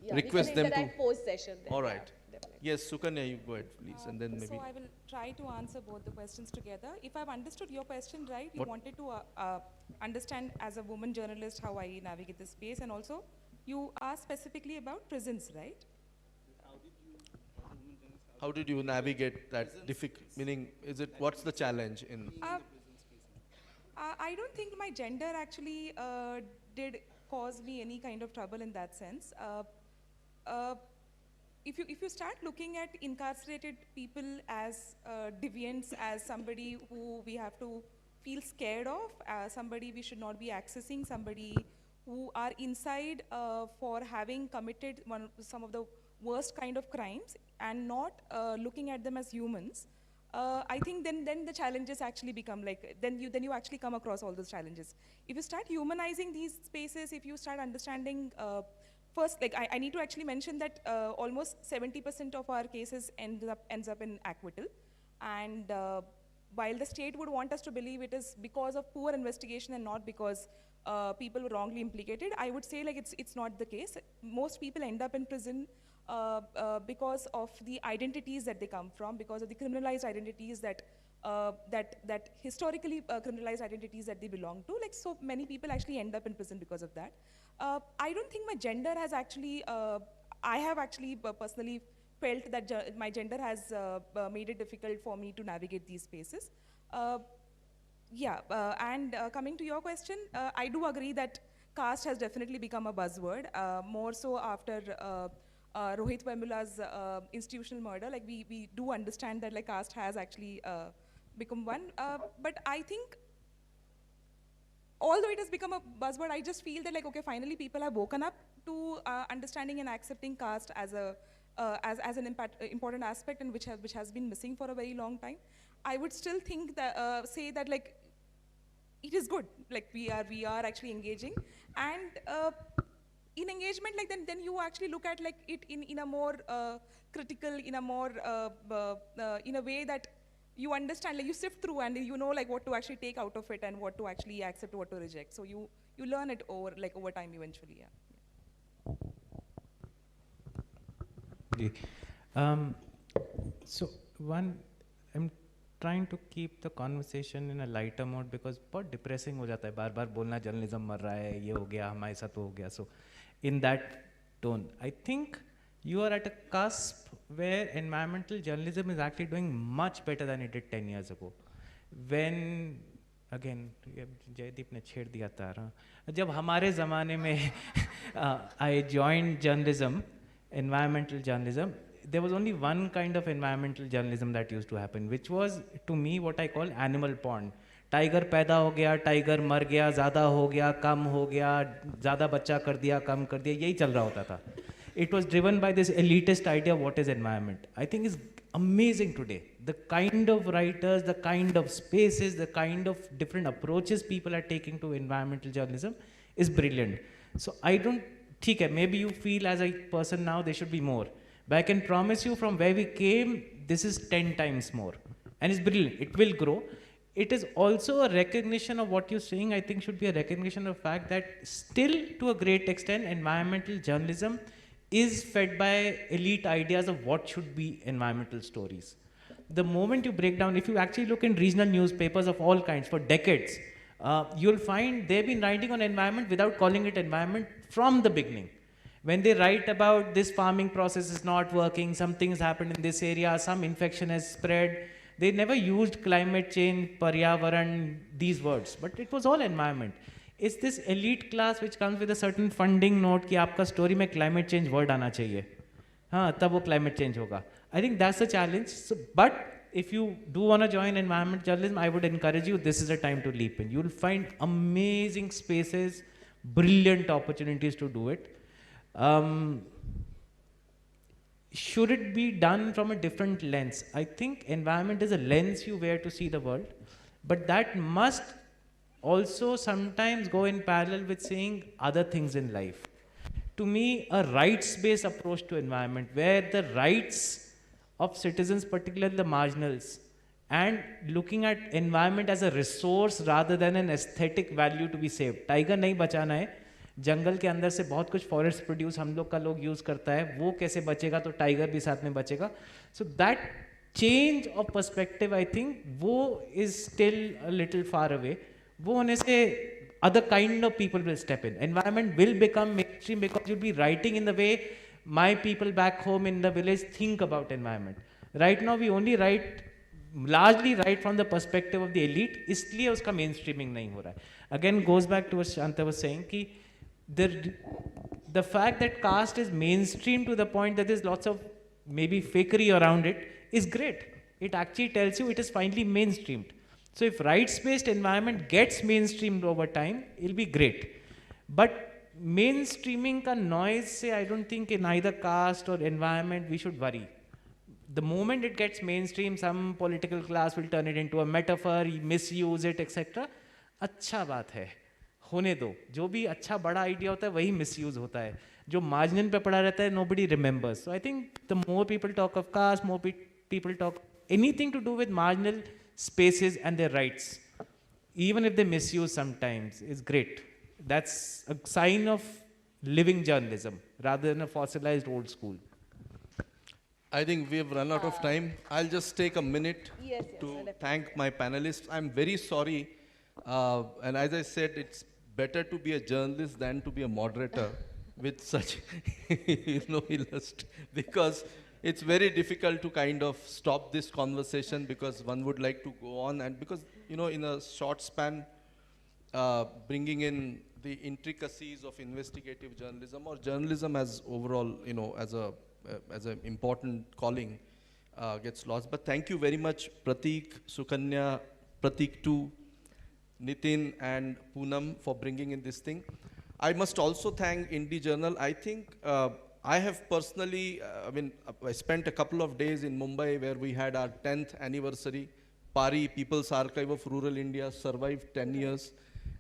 yeah, request we can them to. interact post-session. then, All yeah, right. definitely. Yes, Sukanya, you go ahead, please, and then maybe. So I will try to answer both the questions together. If I've understood your question right, you What? wanted to understand as a woman journalist how I navigate this space, and also you asked specifically about prisons, right? How did you navigate that difficult? Meaning, what's the challenge in? I don't think my gender actually did cause me any kind of trouble in that sense. If you start looking at incarcerated people as deviants, as somebody who we have to feel scared of, somebody we should not be accessing, somebody who are inside for having committed some of the worst kind of crimes and not looking at them as humans. I think then the challenges actually become like, then you actually come across all those challenges. If you start humanizing these spaces, if you start understanding, first, like I need to actually mention that almost 70% of our cases ends up in acquittal. And while the state would want us to believe it is because of poor investigation and not because people were wrongly implicated, I would say like it's not the case. Most people end up in prison because of the identities that they come from, because of the criminalized identities that historically criminalized identities that they belong to. Like, so many people actually end up in prison because of that. I don't think my gender has actually, I have actually personally felt that my gender has made it difficult for me to navigate these spaces. And coming to your question, I do agree that caste has definitely become a buzzword, more so after Rohit Vemula's institutional murder. Like we do understand that like caste has actually become one, but I think although it has become a buzzword, I just feel that like, okay, finally people have woken up to understanding and accepting caste as an important aspect, and which has been missing for a very long time. I would still think that say that like it is good, like we are actually engaging, and in engagement, like then you actually look at like it in a more critical, in a more in a way that you understand, like you sift through and you know like what to actually take out of it and what to actually accept, what to reject. So you learn it over time eventually. So one, I'm trying to keep the conversation in a lighter mode because बहुत depressing हो जाता है, बार बार बोलना journalism मर रहा है, ये हो गया, हमारे साथ हो गया. So in that tone, I think you are at a cusp where environmental journalism is actually doing much better than it did 10 years ago. When, again, Jaideep ने छेड़ दिया तारा, जब हमारे ज़माने में I joined journalism, environmental journalism, there was only one kind of environmental journalism that used to happen, which was, to me, what I call animal porn. Tiger पैदा हो गया, टाइगर मर गया, ज़्यादा हो गया, कम हो गया, ज़्यादा बच्चा कर दिया, कम कर दिया, यही चल रहा होता था. It was driven by this elitist idea of what is environment. I think it's amazing today. The kind of writers, the kind of spaces, the kind of different approaches people are taking to environmental journalism is brilliant. So I don't, ठीक है, maybe you feel as a person now there should be more. But I can promise you from where we came, this is 10 times more. And it's brilliant, it will grow. It is also a recognition of what you're saying, I think should be a recognition of the fact that still to a great extent, environmental journalism is fed by elite ideas of what should be environmental stories. The moment you break down, if you actually look in regional newspapers of all kinds for decades, you'll find they've been writing on environment without calling it environment from the beginning. When they write about this farming process is not working, something has happened in this area, some infection has spread, they never used climate change, Paryavaran, these words, but it was all environment. It's this elite class which comes with a certain funding note कि आपका story में climate change word आना चाहिए. हाँ, तब वो climate change होगा. I think that's a challenge. So, but if you do want to join environment journalism, I would encourage you, this is a time to leap in. You'll find amazing spaces, brilliant opportunities to do it. Should it be done from a different lens? I think environment is a lens you wear to see the world, but that must also sometimes go in parallel with seeing other things in life. To me, a rights-based approach to environment, where the rights of citizens, particularly the marginals, and looking at environment as a resource rather than an aesthetic value to be saved. Tiger नहीं बचाना है, जंगल के अंदर से बहुत कुछ forest produce हम लोग का लोग यूज़ करता है, वो कैसे बचेगा तो टाइगर भी साथ में बचेगा. So that change of perspective I think वो is still a little far away. वो होने से other kind of people will step in. Environment will become mainstream because you'll be writing in the way my people back home in the village think about environment. Right now we only largely write from the perspective of the elite, इसलिए उसका mainstreaming नहीं हो रहा है. Again goes back to what Shanta was saying कि the fact that caste is mainstream to the point that there's lots of maybe fakery around it is great. It actually tells you it is finally mainstreamed. So if rights-based environment gets mainstreamed over time, it'll be great. But mainstreaming ka noise say, I don't think in either caste or environment we should worry. The moment it gets mainstream, some political class will turn it into a metaphor, misuse it, etc. अच्छा बात है, होने दो. जो भी अच्छा बड़ा idea होता है वही misuse होता है. जो margin पे पड़ा रहता है, nobody remembers. So I think the more people talk of caste, more people talk anything to do with marginal spaces and their rights, even if they misuse sometimes, is great. That's a sign of living journalism rather than a fossilized old school. I think we have run out of time. I'll just take a minute Yes, yes, to definitely. thank my panelists. I'm very sorry. And as I said, it's better to be a journalist than to be a moderator with such, because it's very difficult to kind of stop this conversation because one would like to go on. And because, in a short span, bringing in the intricacies of investigative journalism or journalism as overall, as an important calling gets lost. But thank you very much, Prateek, Sukanya, Prateek too, Nitin and Poonam for bringing in this thing. I must also thank Indie Journal. I think I have personally, I spent a couple of days in Mumbai where we had our 10th anniversary. PARI, People's Archive of Rural India, survived 10 years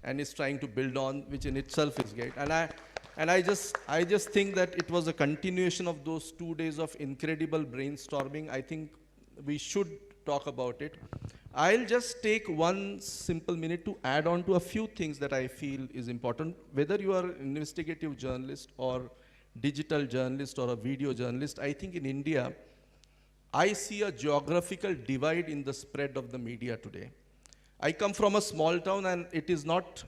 and is trying to build on, which in itself is great. And I just think that it was a continuation of those 2 days of incredible brainstorming. I think we should talk about it. I'll just take one simple minute to add on to a few things that I feel is important. Whether you are an investigative journalist or digital journalist or a video journalist, I think in India, I see a geographical divide in the spread of the media today. I come from a small town and it is not,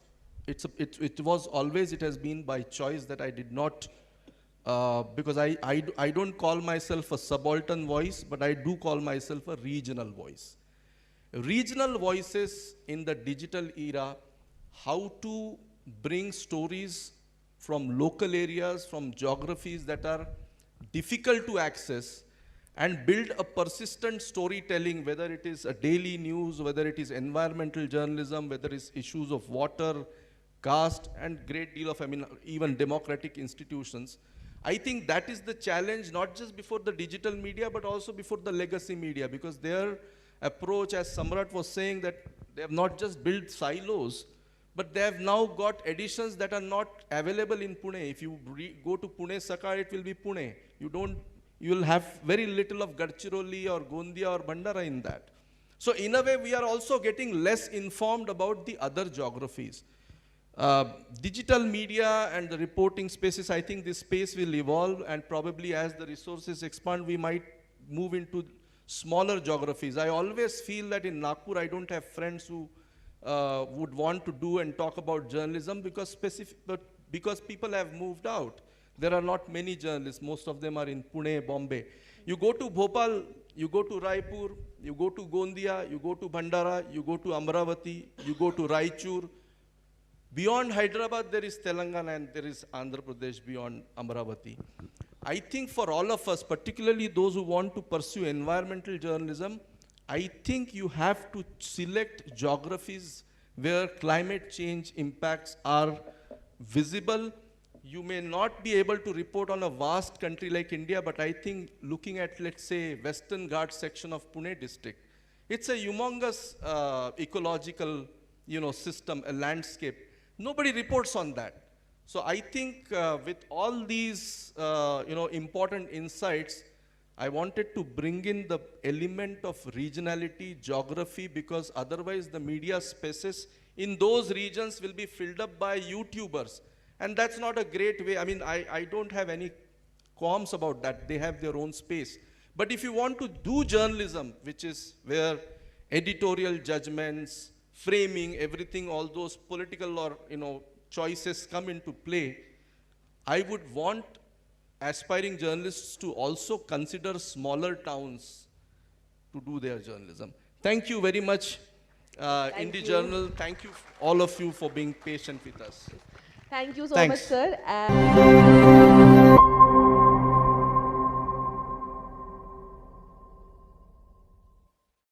it has been by choice that I did not, because I don't call myself a subaltern voice, but I do call myself a regional voice. Regional voices in the digital era, how to bring stories from local areas, from geographies that are difficult to access, and build a persistent storytelling, whether it is a daily news, whether it is environmental journalism, whether it's issues of water, caste, and great deal of, even democratic institutions. I think that is the challenge, not just before the digital media, but also before the legacy media, because their approach, as Samrat was saying, that they have not just built silos, but they have now got editions that are not available in Pune. If you go to Pune Sakar, it will be Pune. You will have very little of Gadchiroli or Gondia or Bhandara in that. So in a way, we are also getting less informed about the other geographies. Digital media and the reporting spaces, I think this space will evolve, and probably as the resources expand, we might move into smaller geographies. I always feel that in Nagpur, I don't have friends who would want to do and talk about journalism because people have moved out. There are not many journalists. Most of them are in Pune, Bombay. You go to Bhopal, you go to Raipur, you go to Gondia, you go to Bhandara, you go to Amravati, you go to Raichur. Beyond Hyderabad, there is Telangana and there is Andhra Pradesh beyond Amravati. I think for all of us, particularly those who want to pursue environmental journalism, I think you have to select geographies where climate change impacts are visible. You may not be able to report on a vast country like India, but I think looking at, let's say, Western Ghats section of Pune district, it's a humongous ecological, system, a landscape. Nobody reports on that. So I think with all these, important insights, I wanted to bring in the element of regionality, geography, because otherwise the media spaces in those regions will be filled up by YouTubers. And that's not a great way. I don't have any qualms about that. They have their own space. But if you want to do journalism, which is where editorial judgments, framing, everything, all those political or, choices come into play, I would want aspiring journalists to also consider smaller towns to do their journalism. Thank you very much, Indie Journal. Thank you, all of you, for being patient with us. Thank you so Thanks. much, sir.